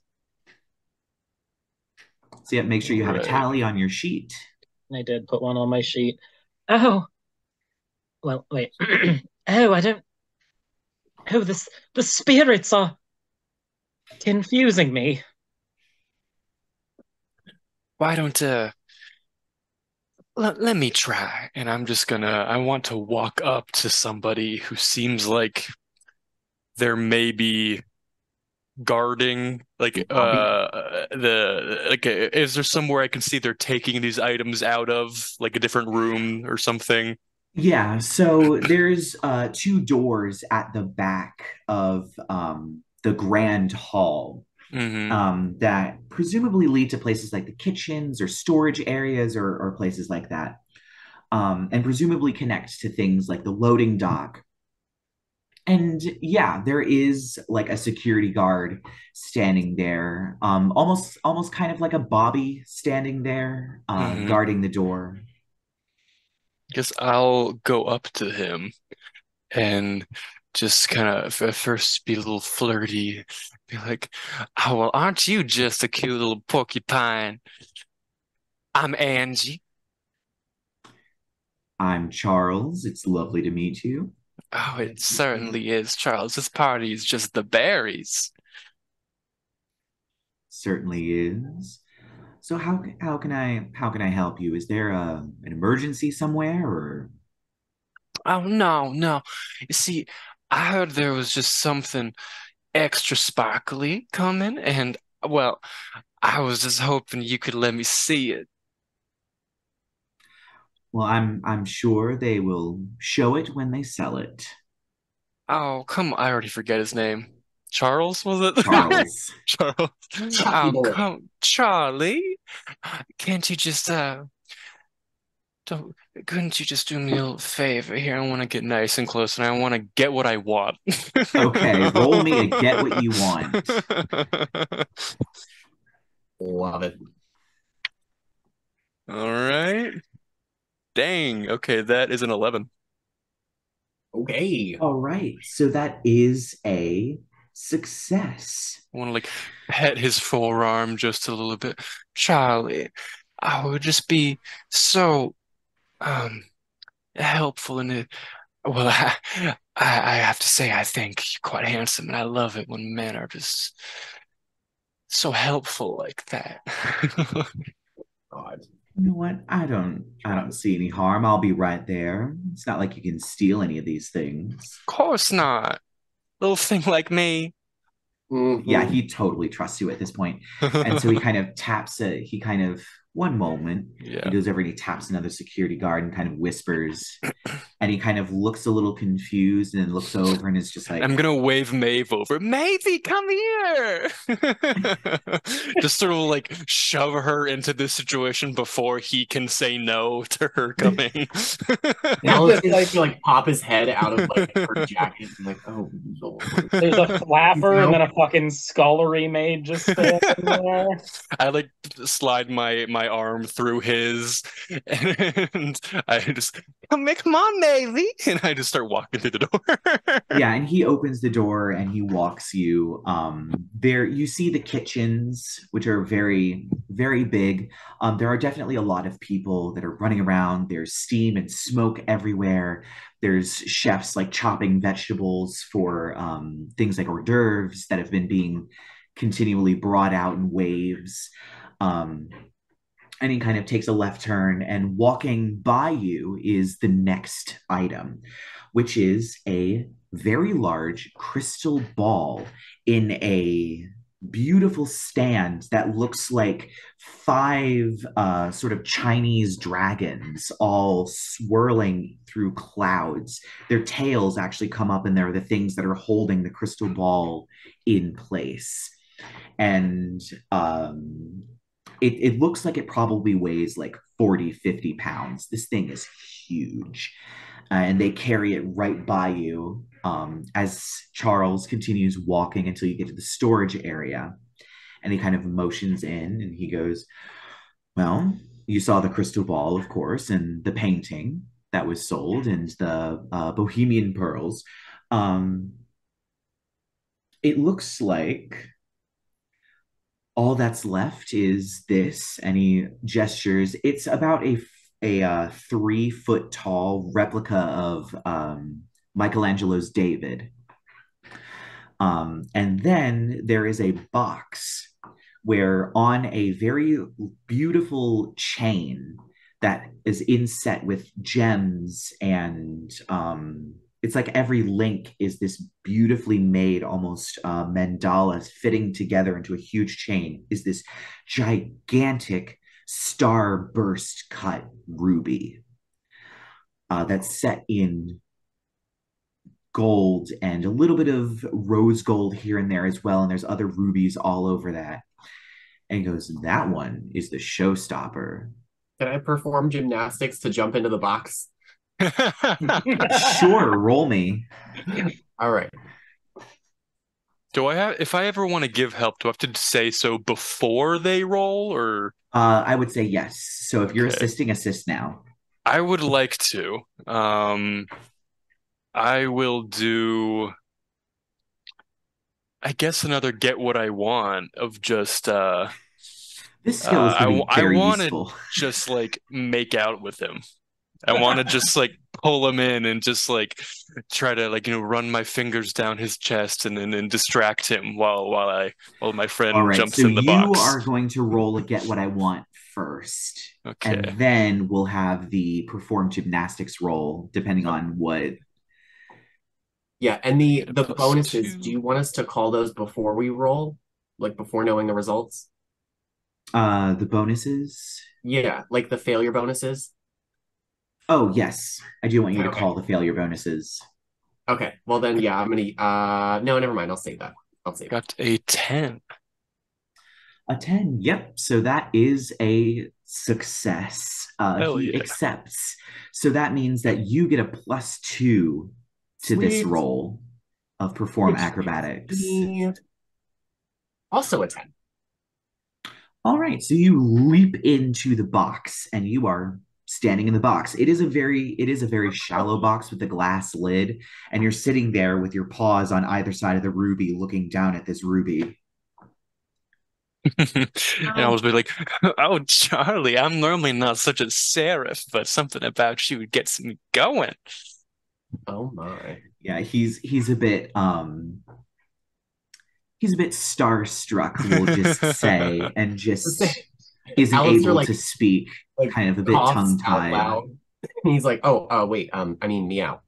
So yeah, make sure you have a tally on your sheet. I did put one on my sheet. Oh, well, wait. Oh, I don't. Oh, the spirits are confusing me. Why don't let me try. And I want to walk up to somebody who seems like they're maybe guarding is there somewhere I can see they're taking these items out of, like a different room or something? Yeah, so there's 2 doors at the back of the grand hall, that presumably lead to places like the kitchens or storage areas, or places like that, and presumably connect to things like the loading dock. And yeah, there is like a security guard standing there, almost kind of like a Bobby standing there, guarding the door. Guess I'll go up to him and just kind of at first be a little flirty, be like, "Oh, well, aren't you just a cute little porcupine? I'm Angie." I'm Charles. It's lovely to meet you. Oh, it certainly is, Charles. This party is just the berries. Certainly is. So how can I help you? Is there an emergency somewhere, or? Oh, no, no. You see, I heard there was just something extra sparkly coming, and well, I was just hoping you could let me see it. Well, I'm sure they will show it when they sell it. Oh, come on. I already forget his name. Charles, was it? Charles. Charles. Chucky Oh, boy. come, Charlie. Can't you just don't couldn't you just do me a little favor here? I want to get nice and close and I want to get what I want. Okay, roll me a get what you want. Love it. All right. Dang. Okay, that is an 11. Okay. All right, so that is a success. I want to like pet his forearm just a little bit. Charlie, I would just be so um helpful in it. Well, I have to say I think you're quite handsome, and I love it when men are just so helpful like that. God. You know what? I don't see any harm. I'll be right there. It's not like you can steal any of these things. Of course not. Little thing like me. Yeah, Mhm. he totally trusts you at this point. And so he kind of one moment. Yeah. He goes over and he taps another security guard and kind of whispers, and he kind of looks a little confused and then looks over and is just like, I'm gonna wave Maeve over. Maevey, come here! Just sort of like shove her into this situation before he can say no to her coming. Alice is like pop his head out of like her jacket and like, oh Lord. There's a flapper and then a fucking scullery maid just standing there. I like slide my arm through his, and I just come on, Maevey, and I just start walking through the door. yeah, and he opens the door and he walks you. There you see the kitchens, which are very, very big. There are definitely a lot of people that are running around. There's steam and smoke everywhere. There's chefs like chopping vegetables for things like hors d'oeuvres that have been being continually brought out in waves. And he kind of takes a left turn, and walking by you is the next item, which is a very large crystal ball in a beautiful stand that looks like five sort of Chinese dragons all swirling through clouds. Their tails actually come up, and they're the things that are holding the crystal ball in place. And it looks like it probably weighs like 40, 50 pounds. This thing is huge. And they carry it right by you as Charles continues walking until you get to the storage area. And he kind of motions in and he goes, well, you saw the crystal ball, of course, and the painting that was sold and the Bohemian pearls. It looks like all that's left is this, and he gestures. It's about a 3 foot tall replica of Michelangelo's David. And then there is a box where on a very beautiful chain that is inset with gems and it's like every link is this beautifully made almost mandala fitting together into a huge chain is this gigantic starburst cut ruby that's set in gold and a little bit of rose gold here and there as well, and there's other rubies all over that. And he goes, that one is the showstopper. Can I perform gymnastics to jump into the box? Sure, roll me. All right. Do I have, if I ever want to give help, do I have to say so before they roll, or? I would say yes. So if you're Okay. assisting, assist now. I would like to. I will do, I guess, another get what I want of just This skill is going to be I very want to useful. just like make out with him. I want to just like pull him in and just like try to like run my fingers down his chest and distract him while my friend All right, jumps so in the you box. are going to roll a get what I want first. Okay. And then we'll have the perform gymnastics roll, depending on what. Yeah, and the Get a bonuses, +2. do you want us to call those before we roll? Like before knowing the results? The bonuses. Yeah, like the failure bonuses? Oh, yes. I do want you to Okay. call the failure bonuses. Okay, well then, yeah, I'm gonna, no, never mind, I'll save that. I'll save it. Got a 10. A 10. Yep. So that is a success. Hell He yeah. accepts. So that means that you get a +2 to this Sweet. roll of perform Which acrobatics. Also a 10. All right. So you leap into the box and you are standing in the box. It is a very shallow box with a glass lid, and you're sitting there with your paws on either side of the ruby looking down at this ruby. And I was like, oh, Charlie, I'm normally not such a seraph, but something about you gets me going. Oh my. Yeah, he's a bit starstruck, we'll just say, and just isn't Alistair, able like, to speak, like kind of a bit coughs tongue-tied. out loud. And he's like, oh, wait, I mean meow.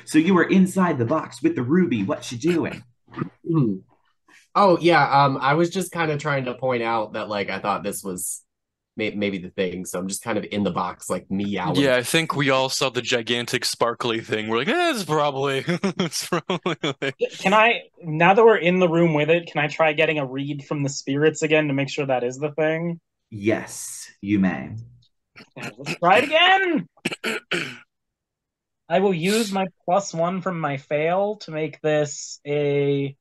So you were inside the box with the ruby. What you doing? Oh yeah, I was just kind of trying to point out that like I thought this was maybe the thing, so I'm just kind of in the box like meowing. Yeah, I think we all saw the gigantic sparkly thing. We're like, it's probably it's probably like... Can I, now that we're in the room with it, can I try getting a read from the spirits again to make sure that is the thing? Yes, you may. Yeah, let's try it again. I will use my +1 from my fail to make this an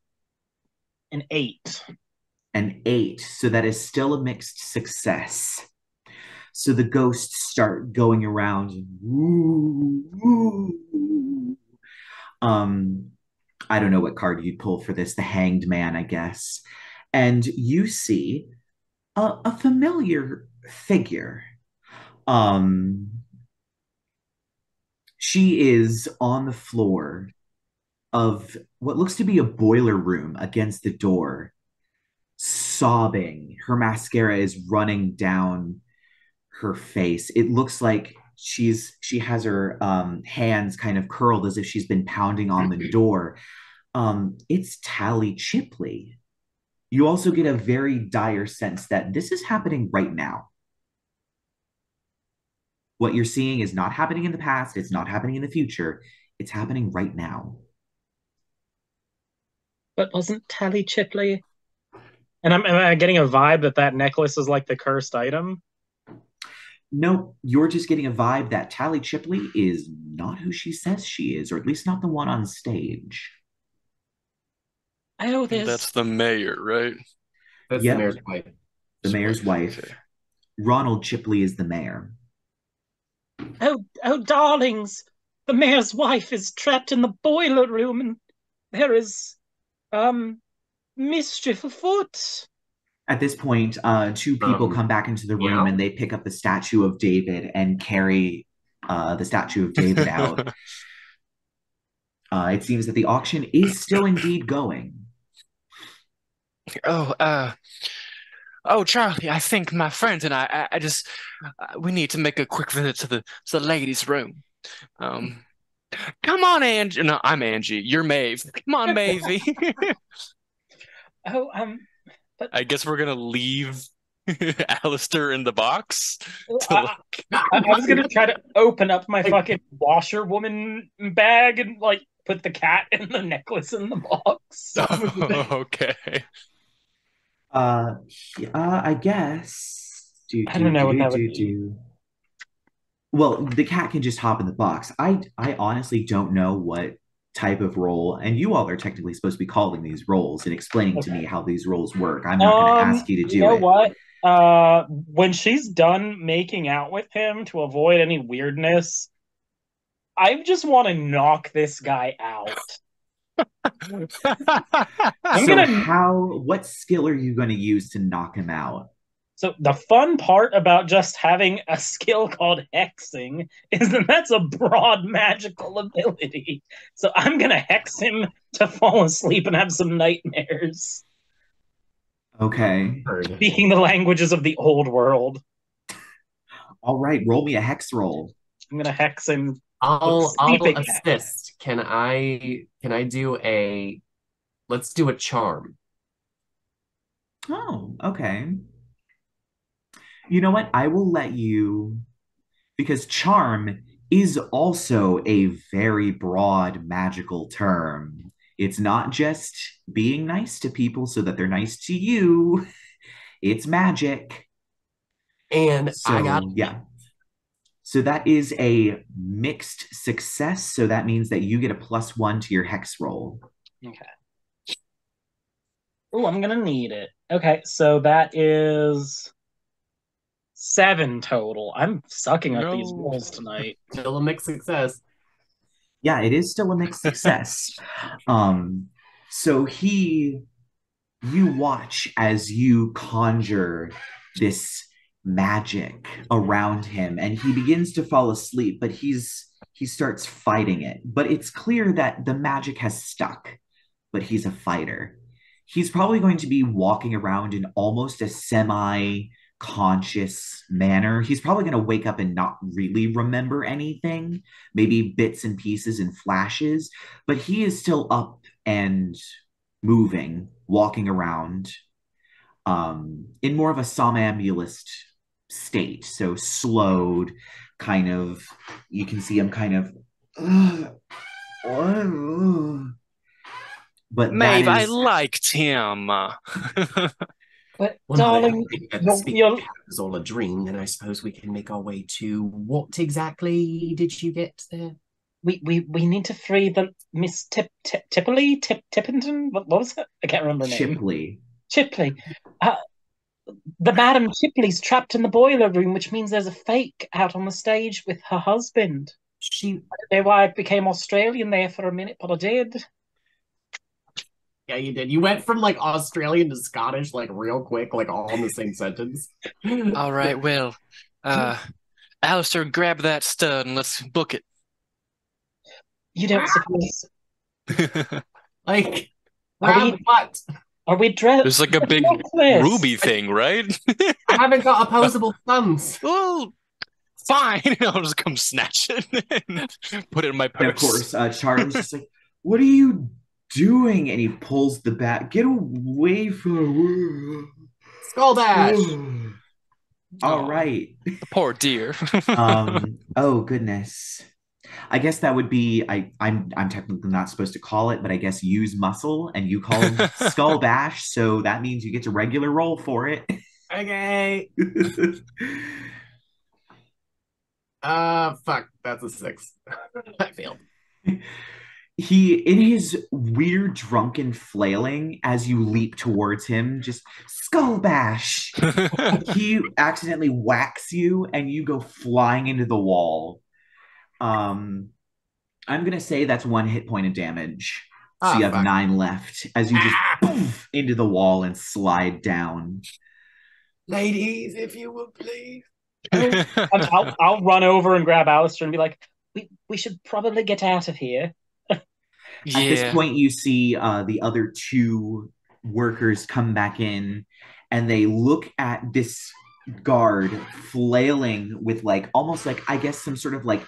8. An 8. So that is still a mixed success. So the ghosts start going around and woo, woo. I don't know what card you'd pull for this, the Hanged Man, I guess. And you see a familiar figure. She is on the floor of what looks to be a boiler room against the door, sobbing. Her mascara is running down her face. It looks like she has her hands kind of curled as if she's been pounding on the door. It's Tally Chipley. You also get a very dire sense that this is happening right now. What you're seeing is not happening in the past, it's not happening in the future, it's happening right now. But wasn't Tally Chipley? And am I getting a vibe that that necklace is like the cursed item? No, you're just getting a vibe that Tally Chipley is not who she says she is, or at least not the one on stage. Oh, there's That's the mayor, right? That's the Yep, mayor's wife. the mayor's wife. Okay. Ronald Chipley is the mayor. oh, darlings, the mayor's wife is trapped in the boiler room, and there is mischief afoot. At this point, two people come back into the room Yeah. and they pick up the statue of David and carry the statue of David out. It seems that the auction is still indeed going. Oh, Charlie, I think my friends and I just we need to make a quick visit to the ladies' room. Come on, Angie. No, I'm Angie. You're Maeve. Come on, Mavey. Oh, but I guess we're gonna leave Alistair in the box. I was gonna try to open up my fucking washerwoman bag and like put the cat and the necklace in the box. Okay. I guess. I don't know what that would be. Well, the cat can just hop in the box. I honestly don't know what type of role, and you all are technically supposed to be calling these roles and explaining to me how these roles work. I'm not going to ask you to do You know it. what? When she's done making out with him to avoid any weirdness, I just want to knock this guy out. What skill are you going to use to knock him out? So the fun part about just having a skill called hexing is that that's a broad magical ability. So I'm going to hex him to fall asleep and have some nightmares. Okay. Speaking the languages of the old world. All right, roll me a hex roll. I'm going to hex him. I'll assist. Can I do a, let's do a charm. Oh, okay. You know what? I will let you, because charm is also a very broad magical term. It's not just being nice to people so that they're nice to you. It's magic. And yeah. So that is a mixed success. So that means that you get a +1 to your hex roll. Okay. Oh, I'm gonna need it. Okay, so that is 7 total. I'm sucking at these rolls tonight. Still a mixed success. Yeah, it is still a mixed success. So you watch as you conjure this magic around him, and he begins to fall asleep, but he starts fighting it. But it's clear that the magic has stuck, but he's a fighter. He's probably going to be walking around in almost a semi-conscious manner. He's probably going to wake up and not really remember anything, maybe bits and pieces and flashes, but he is still up and moving, walking around, in more of a somnambulist state. So slowed, kind of, you can see him kind of, but that Maeve, I is liked him. But Well, now that I darling, think that you're, speaking you're, cat was all a dream, then I suppose we can make our way to what exactly did you get there? we need to free the Miss Tippington. What was it? I can't remember her name. Chipley. Chipley. Uh, the Madam Chipley's trapped in the boiler room, which means there's a fake out on the stage with her husband. She, I don't know why I became Australian there for a minute, but I did. yeah, you did. You went from like Australian to Scottish like real quick, like all in the same sentence. All right, well, Alistair, grab that stud and let's book it. You don't suppose? Like, Are we? what? Are we dressed? There's like a big ruby thing, right? I haven't got opposable thumbs. Well, fine. I'll just come snatch it and put it in my And of purse. course, Charlie's just like, "What are you doing?" And he pulls the bat. Get away from. Skull Dash. All Aw, right. the poor dear. Oh goodness. I guess that would be I'm technically not supposed to call it, but I guess use muscle and you call him Skull Bash, so that means you get to regular roll for it. Okay. Fuck. That's a 6. I failed. He, in his weird drunken flailing as you leap towards him, just Skull Bash. He accidentally whacks you and you go flying into the wall. I'm gonna say that's 1 hit point of damage. So you have Fuck. 9 left as you just poof into the wall and slide down. Ladies, if you will please. I'll run over and grab Alistair and be like, we should probably get out of here. At this Yeah. point, you see the other 2 workers come back in and they look at this guard flailing with like almost like I guess some sort of like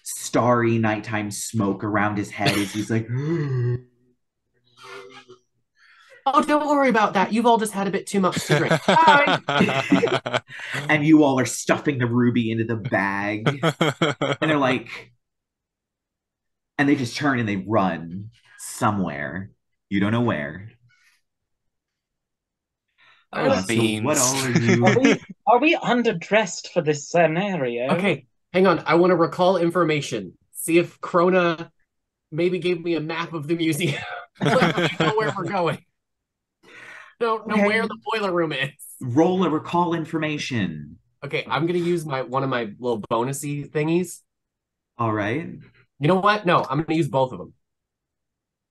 starry nighttime smoke around his head as he's like Oh, don't worry about that. You've all just had a bit too much to drink. Bye. and you all are stuffing the ruby into the bag and they're like and they just turn and they run somewhere. You don't know where. Oh, So what all are Are you? we underdressed for this scenario? Okay, hang on. I want to recall information. See if Krona maybe gave me a map of the museum. I know where we're going. Don't know where the boiler room is. Roll a recall information. Okay, I'm gonna use one of my little bonusy thingies. All right. You know what? No, I'm gonna use both of them.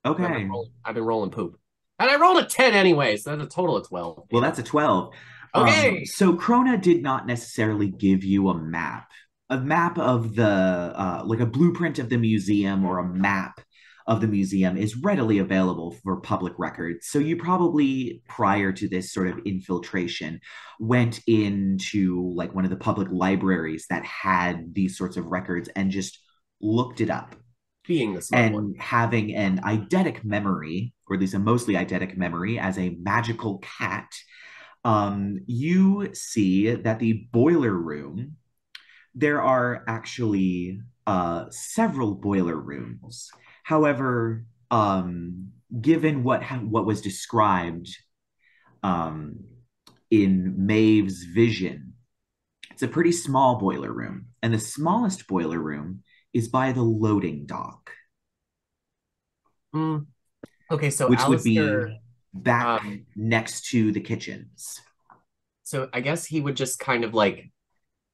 Okay. I've been rolling poop. And I rolled a 10 anyway, so that's a total of 12. Well, that's a 12. Okay. So Krona did not necessarily give you a map of the like a blueprint of the museum or a map of the museum is readily available for public records. So you probably, prior to this sort of infiltration, went into like one of the public libraries that had these sorts of records and just looked it up. Being the smart And one. having an eidetic memory, or at least a mostly eidetic memory, as a magical cat, you see that the boiler room, there are actually several boiler rooms. However, given what was described in Maeve's vision, it's a pretty small boiler room, and the smallest boiler room is by the loading dock. Okay, so which Alistair, would be back next to the kitchens. So I guess he would just kind of like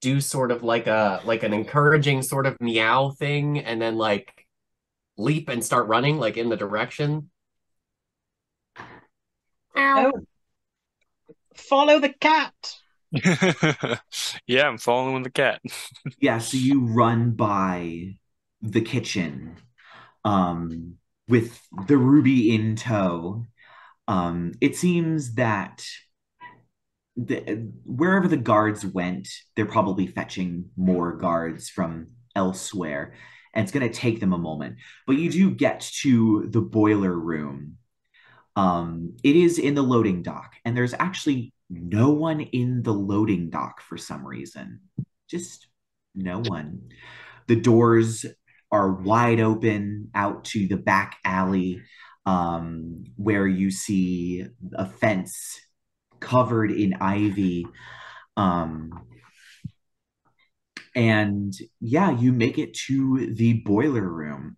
do sort of like an encouraging sort of meow thing and then like leap and start running like in the direction. Oh, follow the cat. Yeah, I'm following the cat. Yeah, so you run by the kitchen with the ruby in tow. It seems that wherever the guards went, they're probably fetching more guards from elsewhere, and it's going to take them a moment. But you do get to the boiler room, It is in the loading dock, and there's actually no one in the loading dock for some reason. Just no one. The doors are wide open out to the back alley, where you see a fence covered in ivy. And yeah, you make it to the boiler room.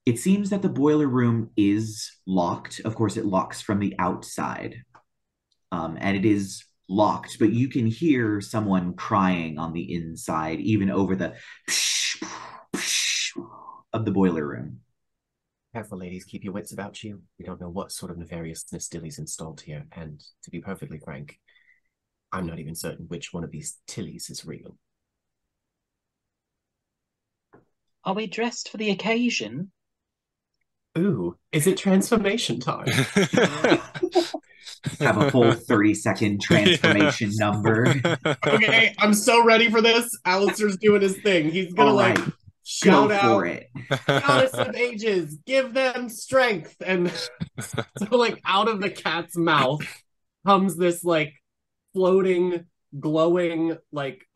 It seems that the boiler room is locked. Of course, it locks from the outside, and it is locked, but you can hear someone crying on the inside, even over the psh, psh of the boiler room. Careful, ladies, keep your wits about you. We don't know what sort of nefariousness Dilly's installed here, and to be perfectly frank, I'm not even certain which one of these Tillys is real. Are we dressed for the occasion? Ooh, is it transformation time? Have a full 30-second transformation number. Okay, I'm so ready for this. Alistair's doing his thing. He's gonna All right, shout go out, for it. Goddess of Ages, give them strength. And so out of the cat's mouth comes this floating, glowing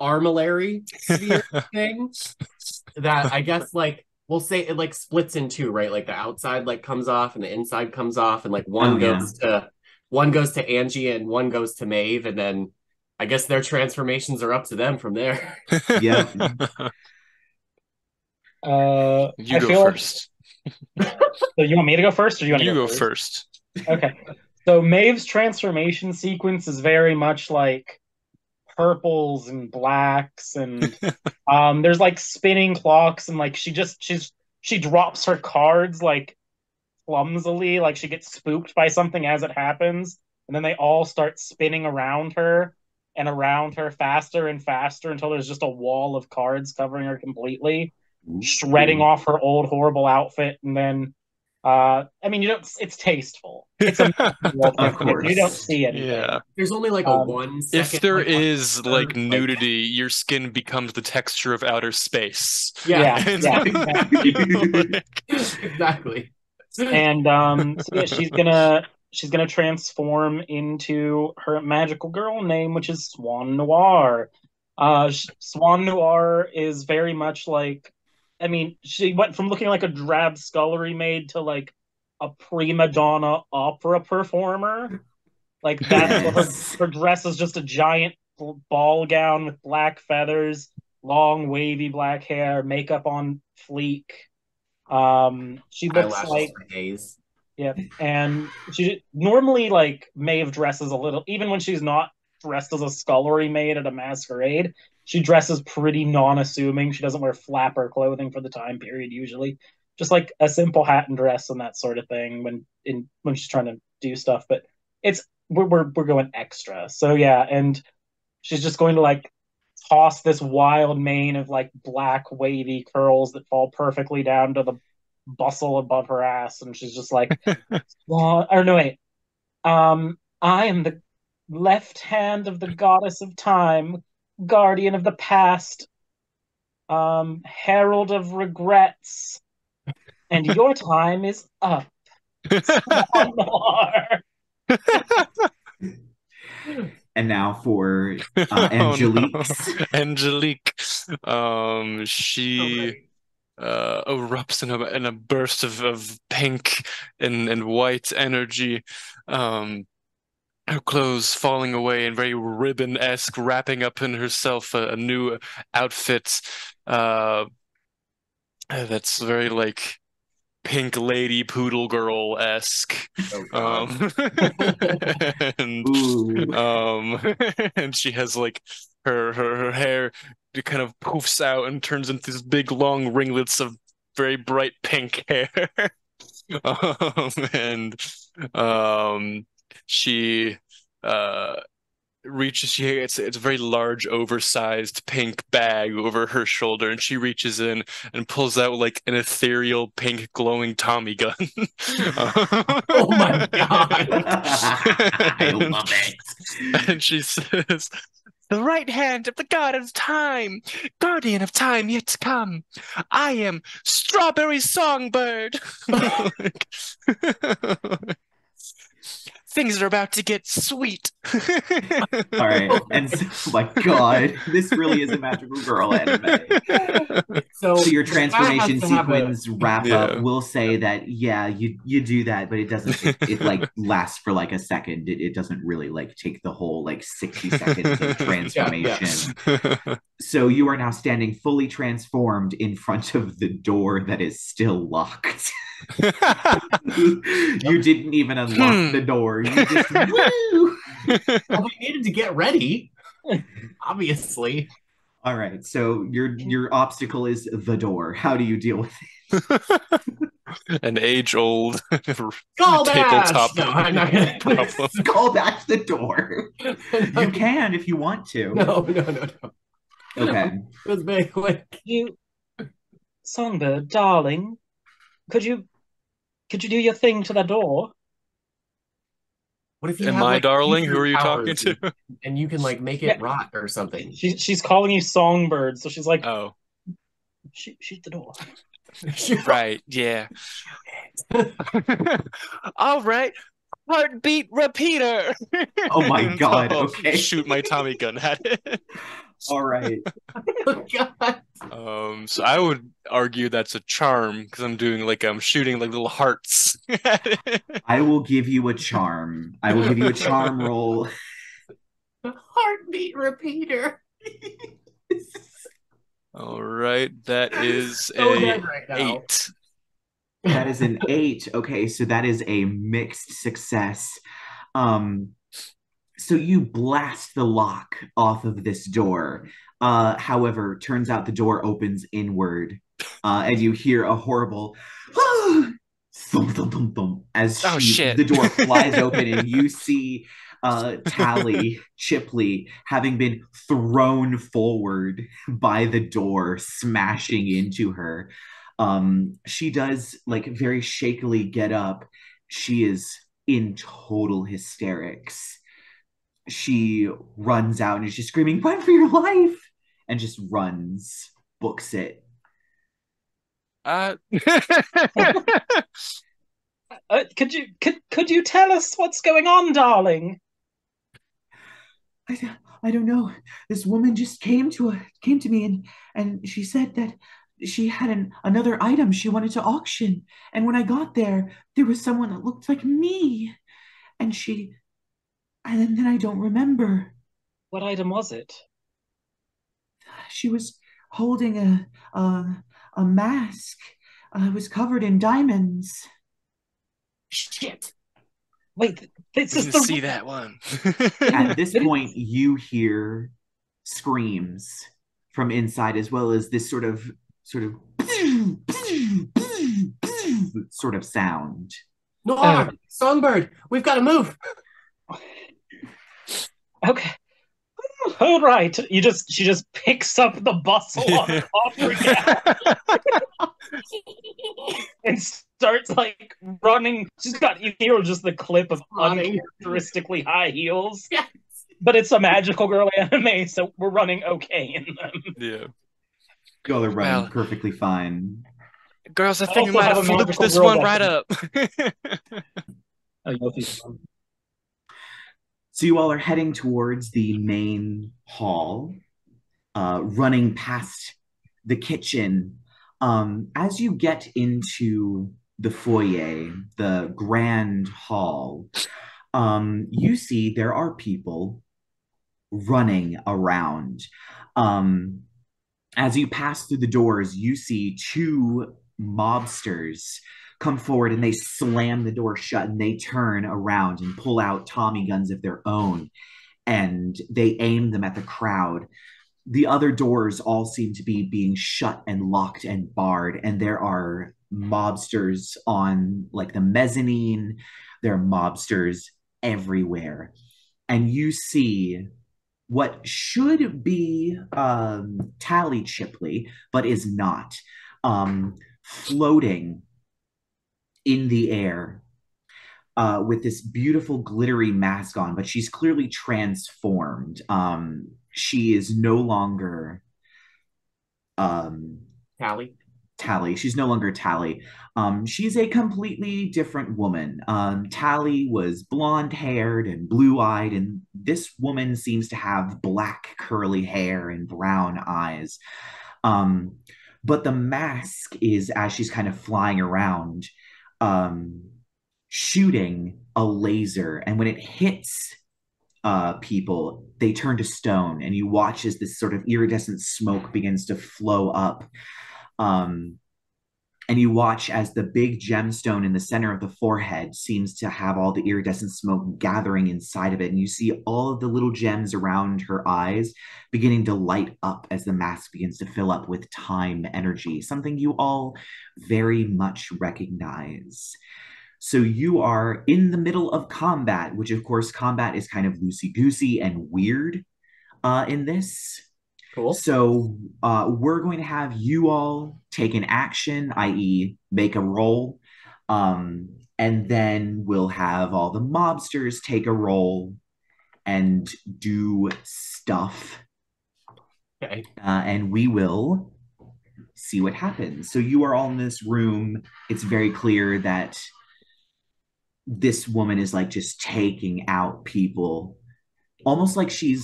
armillary sphere thing that I guess we'll say it splits in two, right? Like the outside comes off and the inside comes off, and one goes to Angie and one goes to Maeve, and then I guess their transformations are up to them from there. Yep. You go first. So you want me to go first, or you want to go first? Okay. So Maeve's transformation sequence is very much like purples and blacks, and there's spinning clocks, and she drops her cards clumsily, she gets spooked by something as it happens, and then they all start spinning around her faster and faster until there's just a wall of cards covering her completely, shredding off her old horrible outfit. And then it's tasteful. It's a of course. You don't see anything. Yeah. There's only a 1 second. If there is nudity, your skin becomes the texture of outer space. Yeah. Exactly. And so yeah, she's gonna transform into her magical girl name, which is Swan Noir. Swan Noir is very much she went from looking like a drab scullery maid to a prima donna opera performer. That's her dress is just a giant ball gown with black feathers, long wavy black hair, makeup on fleek. She looks eyelashes for days. Yeah, and she normally Maeve dresses a little, even when she's not dressed as a scullery maid at a masquerade, she dresses pretty non-assuming. She doesn't wear flapper clothing for the time period usually, just a simple hat and dress and that sort of thing when she's trying to do stuff. But we're going extra, so yeah, and she's just going to toss this wild mane of black wavy curls that fall perfectly down to the bustle above her ass, and she's just well, or no wait, I am the left hand of the goddess of time, guardian of the past, herald of regrets, and your time is up. And now for Angelique. Angelique. She erupts in a burst of pink and white energy. Her clothes falling away and very ribbon-esque, wrapping up in herself a new outfit that's very pink lady poodle girl-esque. And she has her hair kind of poofs out and turns into these big long ringlets of very bright pink hair. She reaches, it's a very large oversized pink bag over her shoulder, and she reaches in and pulls out an ethereal pink glowing Tommy gun. Oh my god. I love it. And she says, "The right hand of the god of time, guardian of time yet to come. I am Strawberry Songbird." things are about to get sweet. All right. And so, oh my God, this really is a magical girl anime. So your the cat has transformation to have sequence wrap up Yeah. will say that yeah, you do that, but it doesn't it like lasts for like a second. It doesn't really like take the whole like 60 seconds of transformation. So you are now standing fully transformed in front of the door that is still locked. You didn't even unlock the door. You just woo! Well, we needed to get ready, obviously. All right. So your obstacle is the door. How do you deal with it? An age-old Call tabletop bash! No, I'm not gonna problem. Call back the door. You can if you want to. No. Okay. It was very quick. You, Songbird, darling, could you do your thing to the door? What if you Am have I like darling? Who future are you talking powers to? and you can like make it Yeah. rot or something? She's calling you Songbird, so she's like, Oh, shoot the door. right. Yeah. All right. Heartbeat repeater. Oh my And God. I'll Okay. shoot my Tommy gun at it. All right. Oh God. So I would argue that's a charm because I'm shooting like little hearts at it. I will give you a charm. I will give you a charm roll. Heartbeat repeater. All right, that is So a dead right now. 8. That is an 8. Okay, so that is a mixed success. So you blast the lock off of this door. However, turns out the door opens inward, and you hear a horrible thump, thump, thump, thump, as Oh, shit. the door flies open, and you see Tally Chipley having been thrown forward by the door, smashing into her. She does like very shakily get up. She is in total hysterics. She runs out and is just screaming, "Run for your life!" and just runs, books it. Could you tell us what's going on, darling? I don't know. This woman just came to me and she said that she had another item she wanted to auction. And when I got there, there was someone that looked like me. And then I don't remember. What item was it? She was holding a mask. It was covered in diamonds. Shit. Wait, this is Didn't the see that one. At this point, you hear screams from inside, as well as this sort of sort of sound. Noir, Songbird, we've got to move. Okay. All right. She just picks up the bustle on her coffee gown and starts like running. She's got, you hear just the clip of Running. uncharacteristically high heels. Yes. But it's a magical girl anime, so we're running okay in them. Yeah. Y'all are running Well, perfectly fine. girls, I I think we also might have have a flipped magical this girl one weapon. right up. Oh, Yofi's fun. So you all are heading towards the main hall, running past the kitchen. As you get into the foyer, the grand hall, you see there are people running around. As you pass through the doors, you see two mobsters come forward and they slam the door shut and they turn around and pull out Tommy guns of their own and they aim them at the crowd. The other doors all seem to be being shut and locked and barred, and there are mobsters on like the mezzanine. There are mobsters everywhere, and you see what should be Tally Chipley, but is not, floating in the air with this beautiful glittery mask on, but she's clearly transformed. She is no longer Tally. Tally. She's no longer Tally. She's a completely different woman. Tally was blonde haired and blue eyed, and this woman seems to have black curly hair and brown eyes. Um, but the mask is, as she's kind of flying around, um, shooting a laser, and when it hits people, they turn to stone, and you watch as this sort of iridescent smoke begins to flow up. Um, and you watch as the big gemstone in the center of the forehead seems to have all the iridescent smoke gathering inside of it. And you see all of the little gems around her eyes beginning to light up as the mask begins to fill up with time energy, something you all very much recognize. So you are in the middle of combat, which of course, combat is kind of loosey goosey and weird in this. Cool. So we're going to have you all take an action, i.e., make a roll. And then we'll have all the mobsters take a roll and do stuff. Okay. And we will see what happens. So you are all in this room. It's very clear that this woman is like just taking out people, almost like she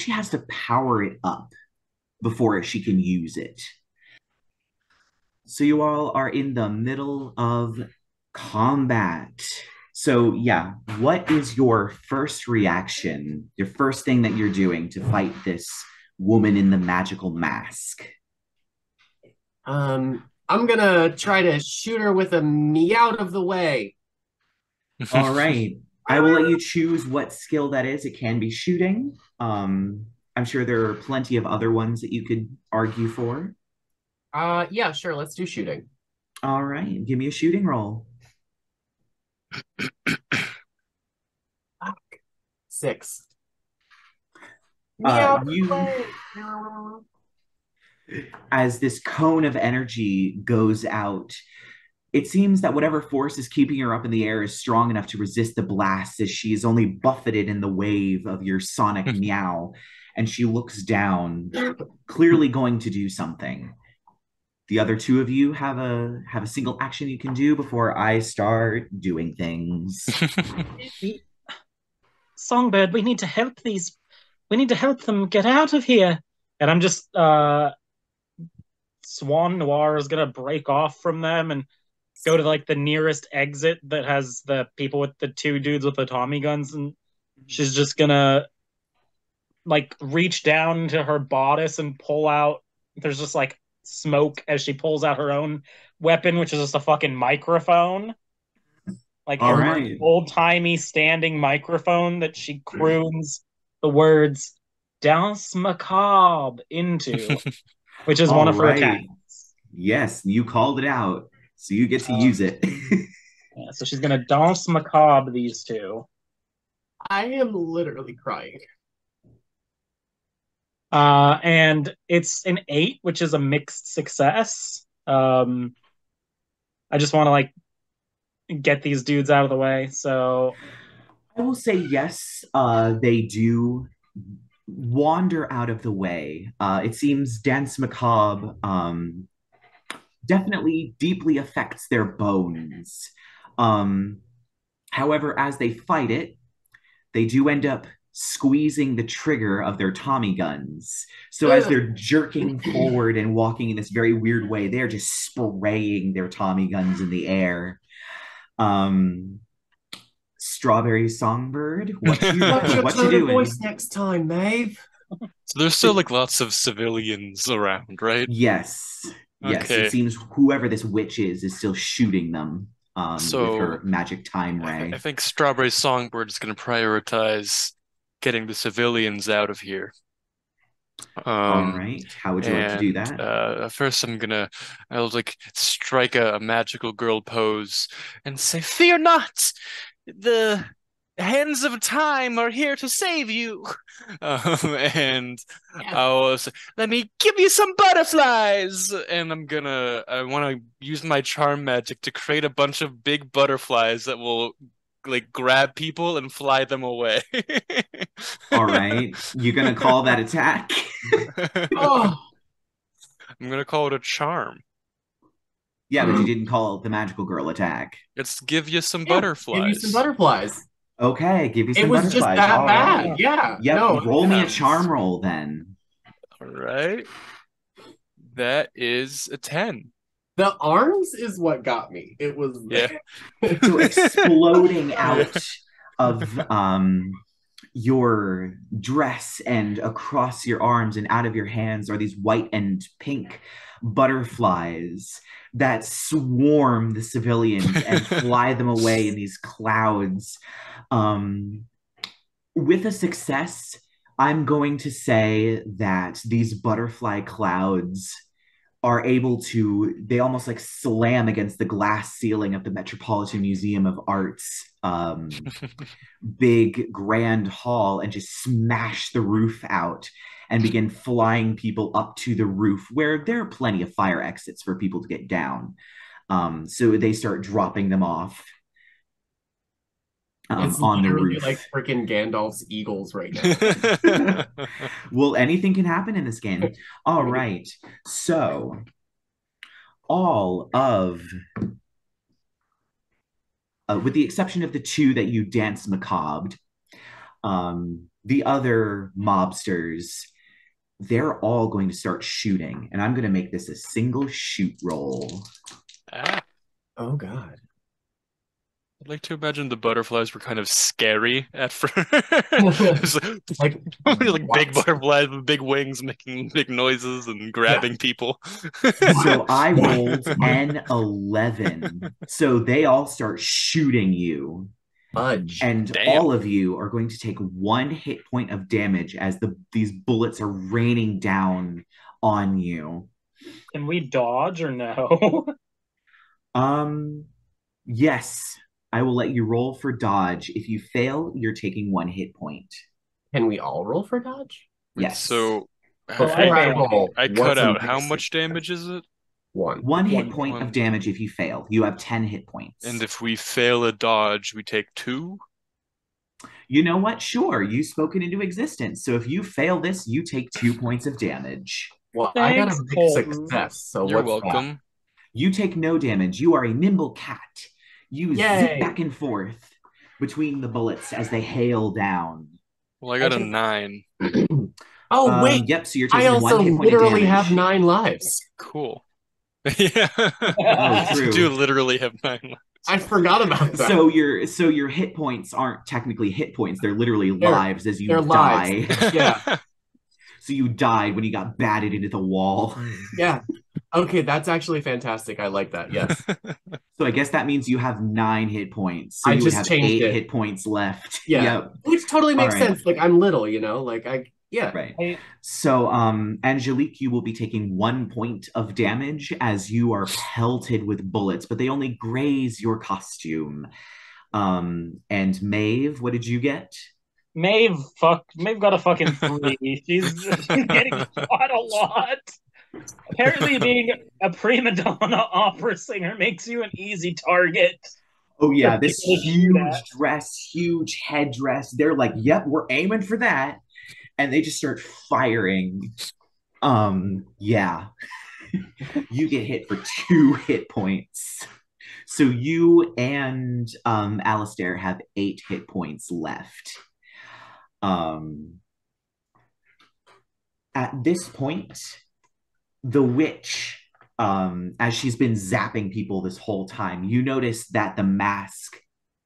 has to power it up before she can use it. So you all are in the middle of combat. So yeah, what is your first reaction? Your first thing that you're doing to fight this woman in the magical mask? I'm gonna try to shoot her with a me out of the way. All right. I will let you choose what skill that is. It can be shooting. I'm sure there are plenty of other ones that you could argue for. Yeah, sure. Let's do shooting. All right. Give me a shooting roll. 6. As this cone of energy goes out, it seems that whatever force is keeping her up in the air is strong enough to resist the blast as she is only buffeted in the wave of your sonic meow. And she looks down, clearly going to do something. The other two of you have a single action you can do before I start doing things. Songbird, we need to help them get out of here. And I'm just Swan Noir is gonna break off from them and go to like the nearest exit that has the people with the two dudes with the Tommy guns, and she's just gonna like reach down to her bodice and pull out. There's just like smoke as she pulls out her own weapon, which is just a fucking microphone, like All a right. old-timey standing microphone that she croons the words "Danse Macabre" into, which is one of her attacks. Yes, you called it out, so you get to use it. Yeah, so she's gonna Danse Macabre these two. I am literally crying. And it's an 8, which is a mixed success. I just want to like get these dudes out of the way. So I will say yes, they do wander out of the way. It seems Dance Macabre definitely deeply affects their bones. However, as they fight it, they do end up squeezing the trigger of their Tommy guns. So as they're jerking forward and walking in this very weird way, they're just spraying their Tommy guns in the air. Strawberry Songbird, what you doing? Voice next time, Maeve. So there's still like lots of civilians around, right? Yes. Yes. Okay. It seems whoever this witch is still shooting them with her magic time ray. I think Strawberry Songbird is going to prioritize getting the civilians out of here. All right. How would you like to do that? First, I'll like strike a magical girl pose and say, "Fear not, the hands of time are here to save you." And I'll say, "Let me give you some butterflies." And I want to use my charm magic to create a bunch of big butterflies that will like grab people and fly them away. All right. You're going to call that attack? Oh. I'm going to call it a charm. Yeah, but you didn't call the magical girl attack. Let's give you some Yeah, give you some butterflies. butterflies. Okay, give you It some was just butterflies. that All bad. right. Yeah. Yep, No. roll me a Yeah. charm roll then. All right. That is a 10. The arms is what got me. It was Yeah. So exploding out of your dress and across your arms and out of your hands are these white and pink butterflies that swarm the civilians and fly them away in these clouds. Um, with a success, I'm going to say that these butterfly clouds are able to, they almost like slam against the glass ceiling of the Metropolitan Museum of Art's big grand hall and just smash the roof out and begin flying people up to the roof where there are plenty of fire exits for people to get down. So they start dropping them off It's on the literally roof. like freaking Gandalf's eagles right now. Well, anything can happen in this game. All right. So all of with the exception of the two that you dance macabre, the other mobsters, they're all going to start shooting. And I'm going to make this a single shoot roll. Oh, God. I'd like to imagine the butterflies were kind of scary at first. Like, like what? big butterflies with big wings making big noises and grabbing people. So I rolled an 11. So they all start shooting you. Fudge. And Damn. all of you are going to take 1 hit point of damage as these bullets are raining down on you. Can we dodge or no? Yes, I will let you roll for dodge. If you fail, you're taking 1 hit point. Can we all roll for dodge? Yes. So Before I roll, I what's cut a out. How mix? much damage is it? 1. 1 hit One. point of One. damage if you fail. You have 10 hit points. And if we fail a dodge, we take 2? You know what? Sure, you spoke it into existence. So if you fail this, you take 2 points of damage. Well, I got Thanks, a big Colton. success, so You're what's that? welcome. You take no damage. You are a nimble cat. You Yay. zip back and forth between the bullets as they hail down. Well, I got I a can- 9. Oh, wait. Yep, so you're I taking also 1 hit point of literally damage. have 9 lives. Cool. Yeah. Oh, true. You do literally have 9 lives. I forgot about that. So your hit points aren't technically hit points. They're literally lives as you they're die. lives. Yeah. So you died when you got batted into the wall. Yeah. Okay, that's actually fantastic. I like that. Yes. So I guess that means you have 9 hit points. So I you would just have changed 8 it. hit points left. Yeah. Yep. Which totally makes All right. sense. Like I'm little, like yeah. Right. So Angelique, you will be taking 1 point of damage as you are pelted with bullets, but they only graze your costume. And Maeve, what did you get? Maeve got a fucking 3. She's getting shot a lot. Apparently, being a prima donna opera singer makes you an easy target. Oh yeah, for this people to shoot at. huge dress, huge headdress. They're like, "Yep, we're aiming for that," and they just start firing. Yeah, you get hit for 2 hit points. So you and Alistair have 8 hit points left. At this point, the witch, as she's been zapping people this whole time, you notice that the mask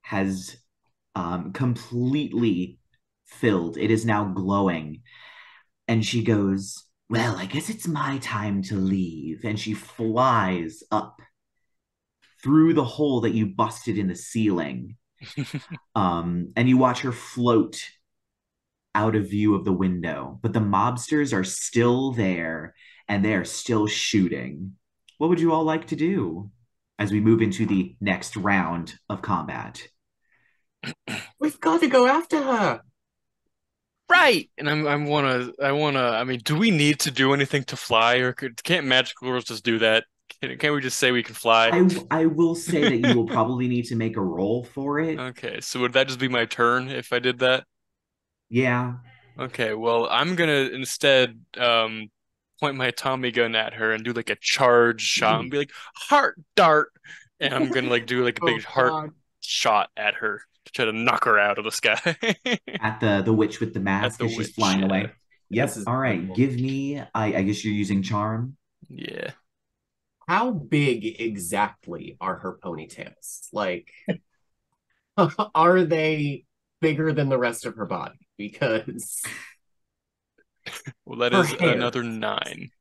has completely filled. It is now glowing. And she goes, "Well, I guess it's my time to leave." And she flies up through the hole that you busted in the ceiling. And you watch her float out of view of the window. But the mobsters are still there and they are still shooting. What would you all like to do as we move into the next round of combat? We've got to go after her. Right. And I mean, do we need to do anything to fly, or can't magical girls just do that? Can't we just say we can fly? I will say that you will probably need to make a roll for it. Okay, so would that just be my turn if I did that? Yeah. Okay, well, I'm gonna instead point my Tommy gun at her and do like a charge shot and be like, heart dart. And I'm gonna like do like a Oh big heart God. shot at her to try to knock her out of the sky. At the witch with the At mask the as she's witch, flying yeah. away. This Yep. is All right. incredible. Give me. I guess you're using charm. Yeah. How big exactly are her ponytails? Like, are they bigger than the rest of her body? Because Well, that her is hair. another 9.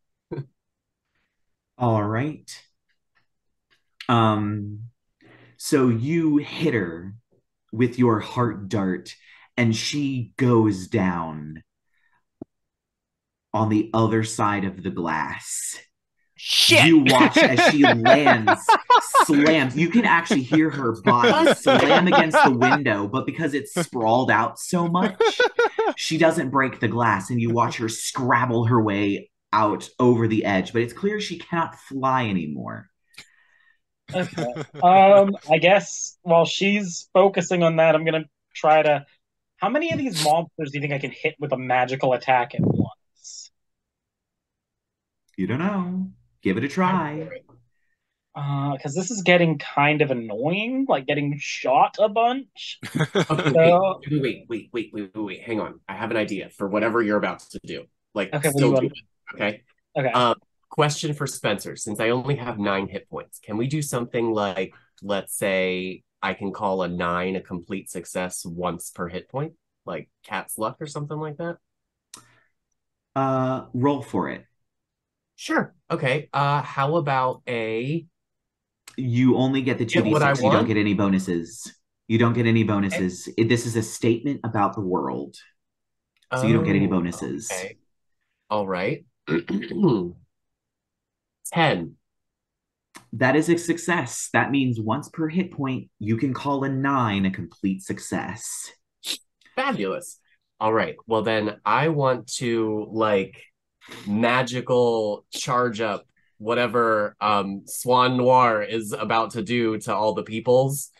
All right. Um. So you hit her with your heart dart, and she goes down on the other side of the glass. Shit! You watch as she lands, slams. You can actually hear her body slam against the window, but because it's sprawled out so much, she doesn't break the glass, and you watch her scrabble her way out over the edge. But it's clear she cannot fly anymore. Okay. I guess while she's focusing on that, I'm gonna try to. How many of these monsters do you think I can hit with a magical attack at once? You don't know. Give it a try. Because this is getting kind of annoying, like getting shot a bunch. Okay, So, wait. Hang on. I have an idea for whatever you're about to do. Like, okay, what do you still do want? it. Okay. Okay. Question for Spencer. Since I only have 9 hit points, can we do something like, let's say, I can call a 9 a complete success once per hit point, like cat's luck or something like that? Roll for it. Sure. Okay. How about a You only get the get what I 2d6. You don't want? get any bonuses. You don't get any Okay. bonuses. This is a statement about the world. So you don't get any Oh, bonuses. okay. All right. 10. That is a success. That means once per hit point, you can call a 9 a complete success. Fabulous. All right. Well, then I want to like magical charge up whatever Swan Noir is about to do to all the peoples.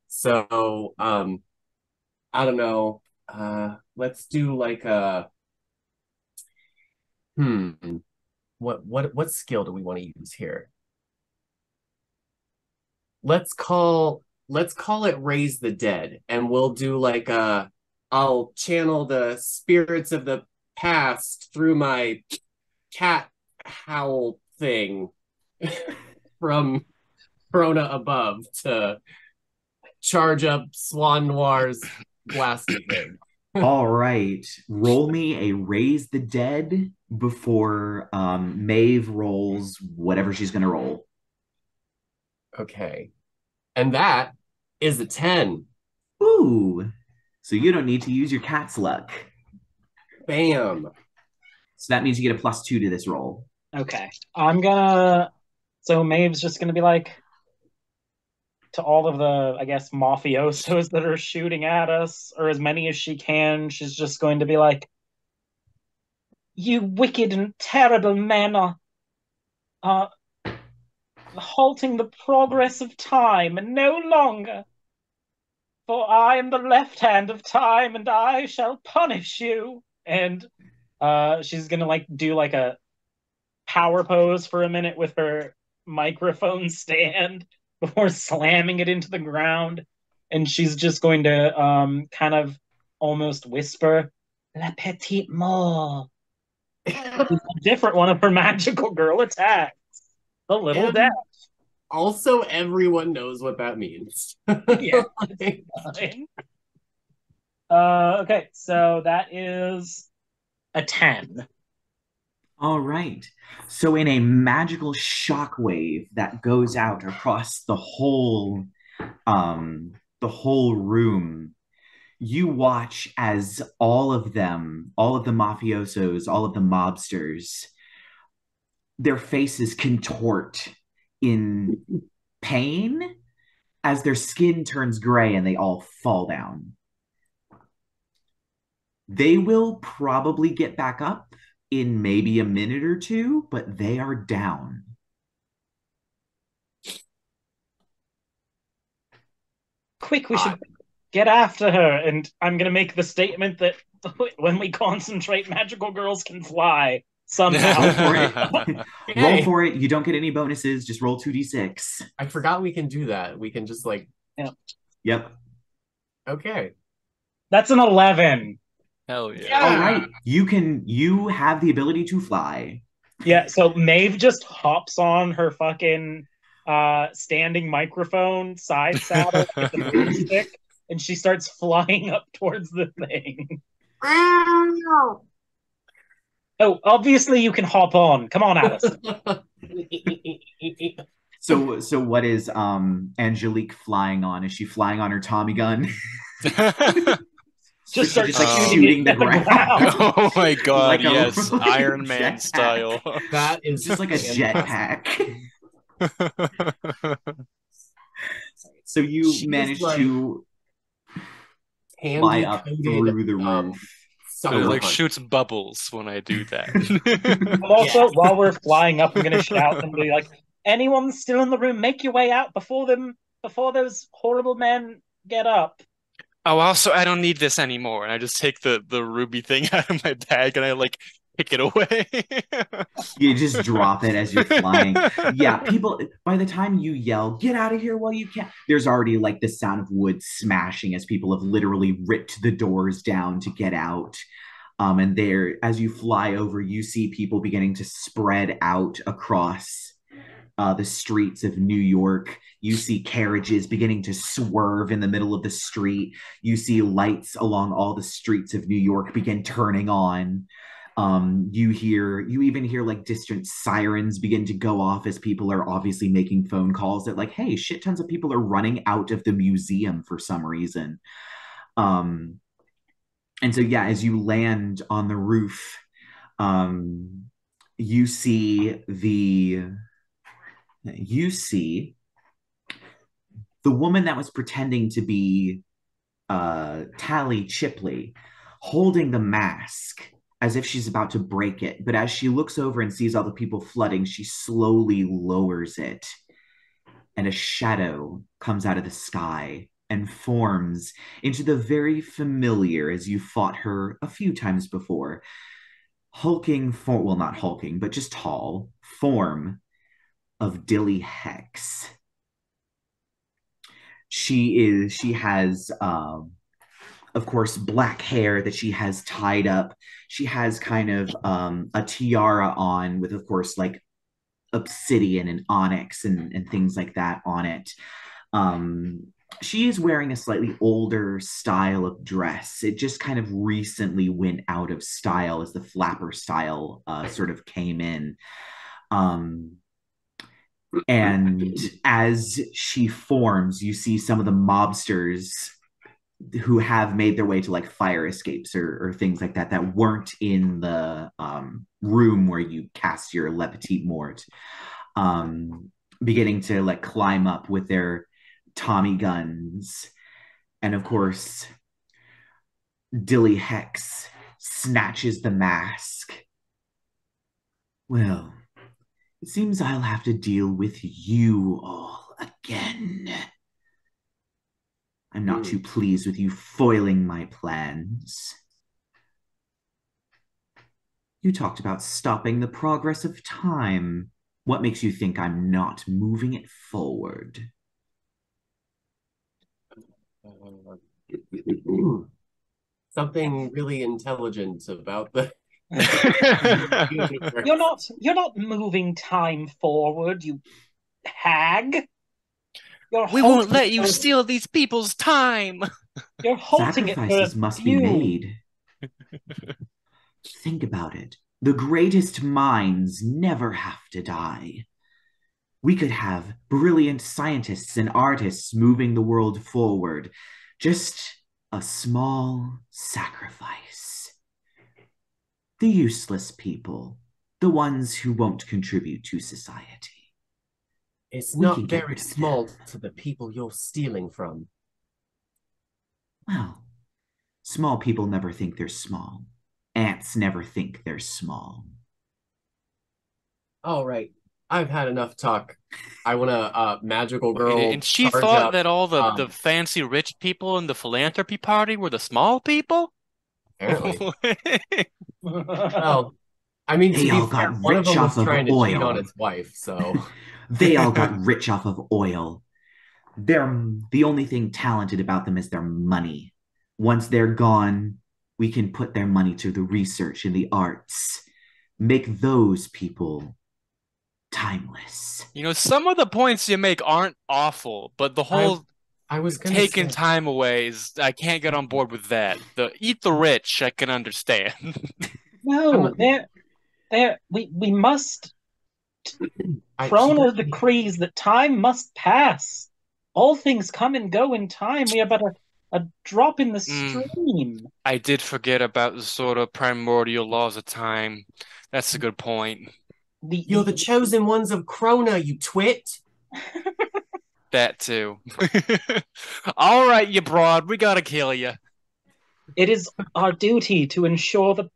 So I don't know. Let's do like a hmm. What skill do we want to use here? Let's call it raise the dead, and we'll do like a I'll channel the spirits of the past through my cat howl thing from Corona above to charge up Swan Noir's blasting thing. All right. Roll me a raise the dead before Maeve rolls whatever she's going to roll. Okay. And that is a 10. Ooh. So you don't need to use your cat's luck. Bam. So that means you get a +2 to this roll. Okay. I'm gonna. So Maeve's just gonna be like to all of the, I guess, mafiosos that are shooting at us, or as many as she can. She's just going to be like, "You wicked and terrible men are halting the progress of time, and no longer. For I am the left hand of time, and I shall punish you." And she's gonna like do like a power pose for a minute with her microphone stand before slamming it into the ground. And she's just going to kind of almost whisper, "La petite mort." A different one of her magical girl attacks. The little death. And also, everyone knows what that means. Yeah. Fine. Okay, so that is a 10. All right. So in a magical shockwave that goes out across the whole room, you watch as all of them, all of the mafiosos, all of the mobsters, their faces contort in pain as their skin turns gray and they all fall down. They will probably get back up in maybe a minute or two, but they are down. Quick, we should get after her. And I'm going to make the statement that when we concentrate, magical girls can fly. somehow. Roll for it. Roll Hey, for it. You don't get any bonuses. Just roll 2d6. I forgot we can do that. We can just like, Yep. okay. That's an 11. Hell yeah. Yeah. All right. You have the ability to fly. Yeah, so Maeve just hops on her fucking standing microphone side saddle with the boomstick, and she starts flying up towards the thing. Oh, obviously you can hop on. Come on, Alice. So what is Angelique flying on? Is she flying on her Tommy gun? Just start shooting the ground. Oh my god, Like a yes, like Iron Man jetpack. style. That is It's just like a fantastic. jetpack. So you She is, managed like, to fly Candy up coated through the roof. It summer like punch. shoots bubbles when I do that. I'm also, while we're flying up, I'm going to shout and be like, anyone still in the room, make your way out before those horrible men get up. Oh, also, I don't need this anymore. And I just take the ruby thing out of my bag and I like pick it away. You just drop it as you're flying. Yeah, people, by the time you yell, get out of here while you can, there's already like the sound of wood smashing as people have literally ripped the doors down to get out. And there, as you fly over, you see people beginning to spread out across the streets of New York. You see carriages beginning to swerve in the middle of the street. You see lights along all the streets of New York begin turning on. You even hear like distant sirens begin to go off as people are obviously making phone calls that like, hey, shit tons of people are running out of the museum for some reason. And so yeah, as you land on the roof, um, you see the woman that was pretending to be Tally Chipley holding the mask as if she's about to break it. But as she looks over and sees all the people flooding, she slowly lowers it. And a shadow comes out of the sky and forms into the very familiar, as you fought her a few times before, hulking form, well, not hulking, but just tall form of Dilly Hex. She has of course, black hair that she has tied up. She has kind of a tiara on with, of course, like obsidian and onyx and things like that on it. She is wearing a slightly older style of dress. It just kind of recently went out of style as the flapper style sort of came in. And as she forms, you see some of the mobsters who have made their way to like fire escapes or things like that that weren't in the room where you cast your Le Petit Mort, beginning to like climb up with their Tommy guns. And of course, Dilly Hex snatches the mask. Well, it seems I'll have to deal with you all again. I'm not too pleased with you foiling my plans. You talked about stopping the progress of time. What makes you think I'm not moving it forward? Something really intelligent about the You're not moving time forward, you hag. We won't let you steal these people's time. You're halting Sacrifices must be made. Think about it. The greatest minds never have to die. We could have brilliant scientists and artists moving the world forward. Just a small sacrifice. The useless people, the ones who won't contribute to society. It's not very small to the people you're stealing from. Well, small people never think they're small. Ants never think they're small. All right. I've had enough talk. I want a magical girl. And she thought that all the fancy rich people in the philanthropy party were the small people? Apparently. Well, I mean, to They be all fair, got one of rich them off was of trying to cheat on oil. his wife, so They all got rich off of oil. The only thing talented about them is their money. Once they're gone, we can put their money to the research and the arts. Make those people timeless. Some of the points you make aren't awful, but the I whole I was gonna taking say time away I can't get on board with that. The eat the rich, I can understand. No, we must. he Krona decrees that time must pass. All things come and go in time. We are but a drop in the stream. I did forget about the sort of primordial laws of time. That's a good point. You're the chosen ones of Krona, you twit. That too. All right, you broad, we gotta kill you. It is our duty to ensure the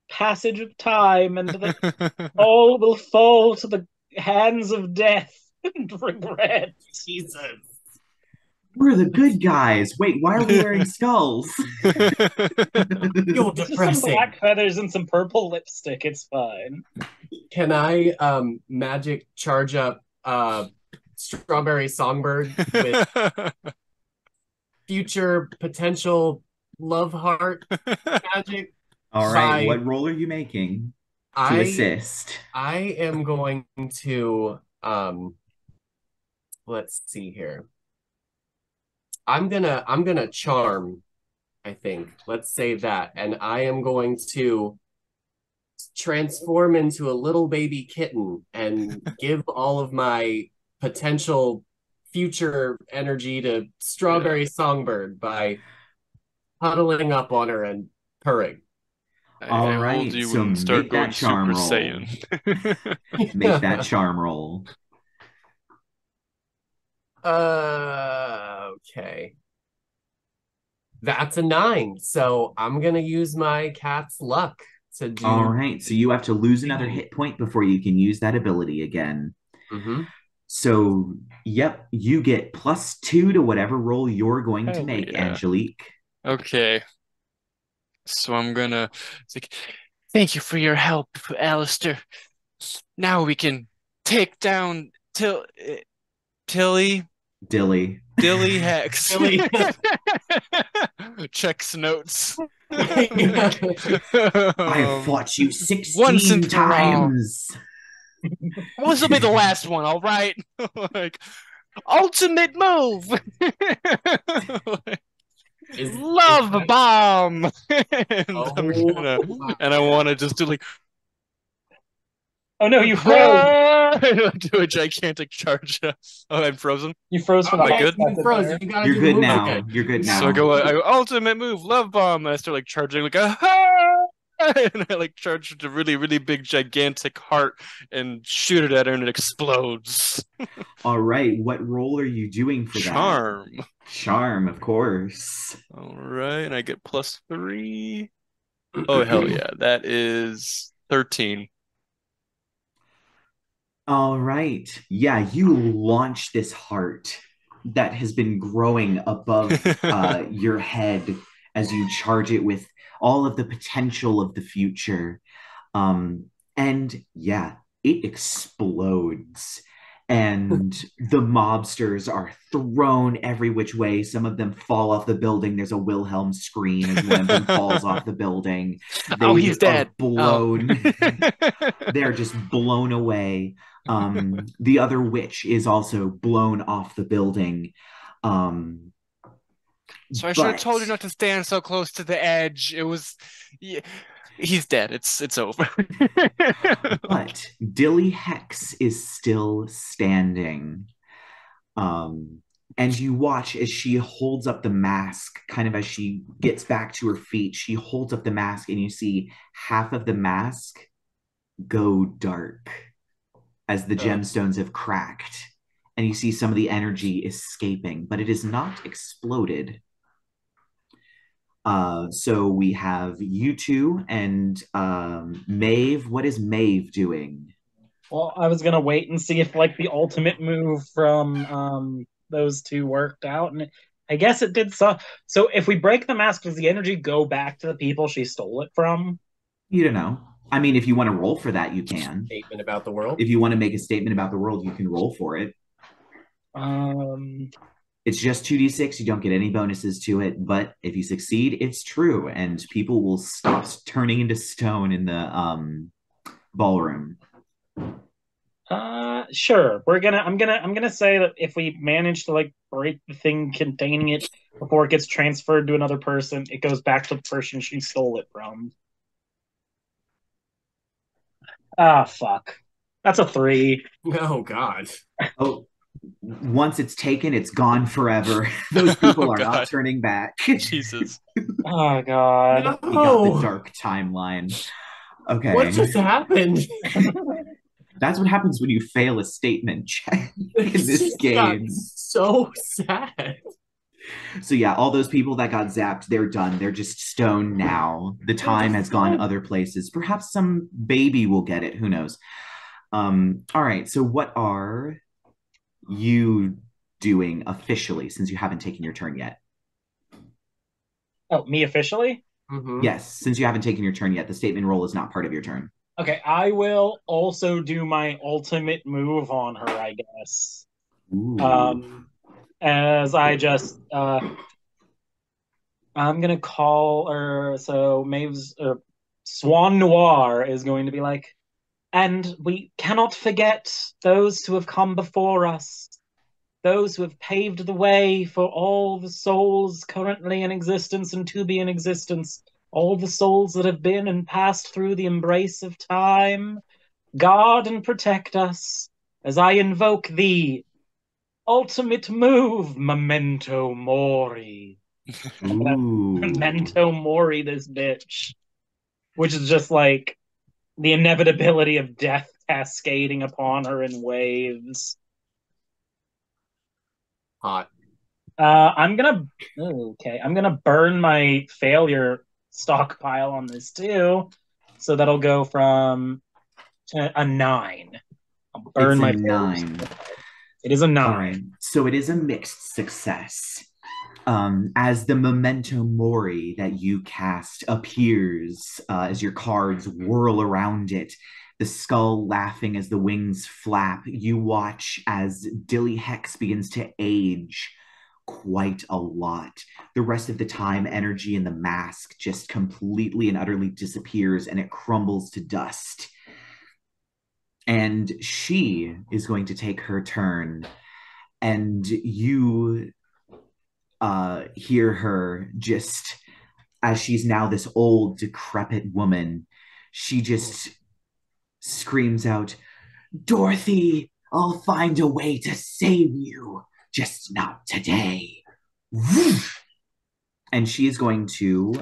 passage of time and that all will fall to the hands of death and regret. Jesus. We're the good guys. Wait, why are we wearing skulls? You're Just some depressing. black feathers and some purple lipstick. It's fine. Can I magic charge up Strawberry Songbird with future potential love heart magic? All right, what roll are you making to assist? I am going to let's see here. I'm gonna charm, I think. Let's say that. And I am going to transform into a little baby kitten and give all of my potential future energy to Strawberry Songbird by huddling up on her and purring. All I right, hold you so and start make going that charm Super roll. Saiyan. Make that charm roll. Okay. That's a 9. So I'm gonna use my cat's luck to do. All right, so you have to lose another hit point before you can use that ability again. Mm-hmm. So, yep, you get +2 to whatever roll you're going to make, Angelique. Okay. So I'm gonna thank you for your help, Alistair. Now we can take down Dilly Hex. Checks notes. I've fought you 16 once and for all. times. This will be the last one, all right? Like, ultimate move. Love bomb. And I want to just do like. Oh no, you froze! Do a gigantic charge. Oh, I'm frozen. You froze for the Am I good? You froze. You gotta You're do good the move now. again. You're good now. So I go, ultimate move, love bomb, and I start like charging like and I like charge a really, really big, gigantic heart and shoot it at her, and it explodes. All right, what roll are you doing for Charm. that? Charm, of course. All right, and I get +3. Oh hell yeah, that is 13. All right. Yeah, you launch this heart that has been growing above your head as you charge it with all of the potential of the future. And yeah, it explodes. And the mobsters are thrown every which way. Some of them fall off the building. There's a Wilhelm scream as one of them falls off the building. He's dead. Blown. They're just blown away. The other witch is also blown off the building. So I should have told you not to stand so close to the edge. It was, he's dead. It's over. But Dilly Hex is still standing. And you watch as she holds up the mask, kind of as she gets back to her feet. She holds up the mask, and you see half of the mask go dark as the gemstones have cracked. And you see some of the energy escaping, but it is not exploded. So we have you two and Maeve. What is Maeve doing? Well, I was gonna wait and see if like the ultimate move from those two worked out, and I guess it did. So if we break the mask, does the energy go back to the people she stole it from? You don't know. I mean, if you want to roll for that, you can. Statement about the world. If you want to make a statement about the world, you can roll for it. It's just 2d6. You don't get any bonuses to it, but if you succeed, it's true, and people will stop turning into stone in the ballroom. Sure. I'm gonna say that if we manage to like break the thing containing it before it gets transferred to another person, it goes back to the person she stole it from. Ah, fuck. That's a 3. Oh God. Oh, once it's taken, it's gone forever. Those people Oh are not God. turning back. Jesus. Oh god. We got the No. dark timeline. Okay. What just happened? That's what happens when you fail a statement check in This this just got game. so sad. So yeah, all those people that got zapped, they're done. They're just stone now. The time has gone other places. Perhaps some baby will get it. Who knows? All right. So what are you doing officially since you haven't taken your turn yet? Oh, me officially? Mhm. Yes, since you haven't taken your turn yet, the statement roll is not part of your turn. Okay, I will also do my ultimate move on her, I guess. Ooh. As I just I'm gonna call her. So Maeve's Swan Noir is going to be like, and we cannot forget those who have come before us, those who have paved the way for all the souls currently in existence and to be in existence, all the souls that have been and passed through the embrace of time. Guard and protect us as I invoke the ultimate move, Memento Mori. Ooh. Memento Mori, this bitch. Which is just like the inevitability of death cascading upon her in waves. Hot. I'm gonna I'm gonna burn my failure stockpile on this too, so that'll go from a 9. I'll burn It's a my 9. It is a 9. All right. So it is a mixed success. As the memento mori that you cast appears, as your cards whirl around it, the skull laughing as the wings flap, you watch as Dilly Hex begins to age quite a lot. The rest of the time, energy in the mask just completely and utterly disappears and it crumbles to dust. And she is going to take her turn, and you hear her just as she's now this old, decrepit woman. She just screams out, Dorothy, I'll find a way to save you, just not today. And she is going to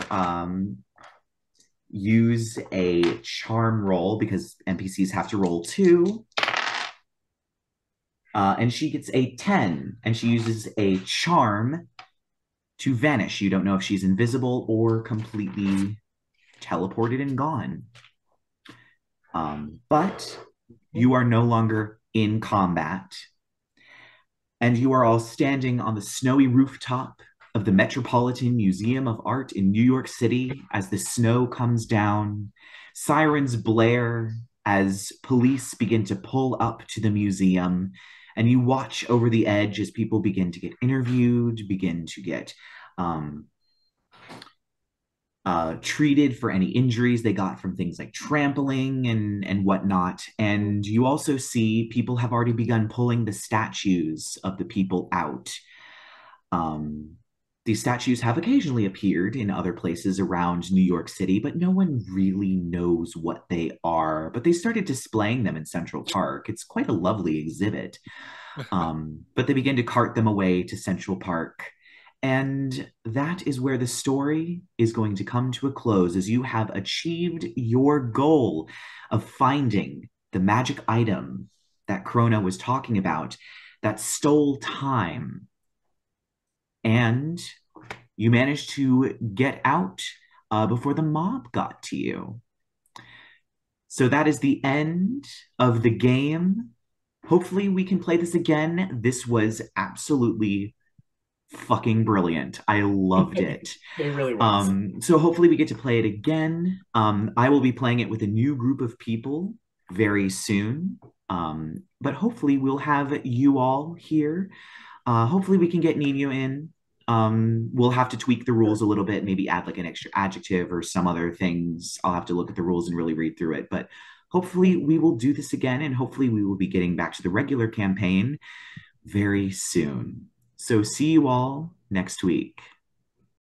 use a charm roll because NPCs have to roll 2. And she gets a 10, and she uses a charm to vanish. You don't know if she's invisible or completely teleported and gone. But you are no longer in combat, and you are all standing on the snowy rooftop of the Metropolitan Museum of Art in New York City as the snow comes down. Sirens blare as police begin to pull up to the museum, and you watch over the edge as people begin to get interviewed, begin to get treated for any injuries they got from things like trampling and whatnot. And you also see people have already begun pulling the statues of the people out. These statues have occasionally appeared in other places around New York City, but no one really knows what they are. But they started displaying them in Central Park. It's quite a lovely exhibit. But they begin to cart them away to Central Park. And that is where the story is going to come to a close, as you have achieved your goal of finding the magic item that Krona was talking about that stole time. And you managed to get out before the mob got to you. So that is the end of the game. Hopefully we can play this again. This was absolutely fucking brilliant. I loved it. It really was. So hopefully we get to play it again. I will be playing it with a new group of people very soon. But hopefully we'll have you all here. Hopefully we can get Nino in. We'll have to tweak the rules a little bit, maybe add like an extra adjective or some other things. I'll have to look at the rules and really read through it. But hopefully we will do this again, and hopefully we will be getting back to the regular campaign very soon. So see you all next week.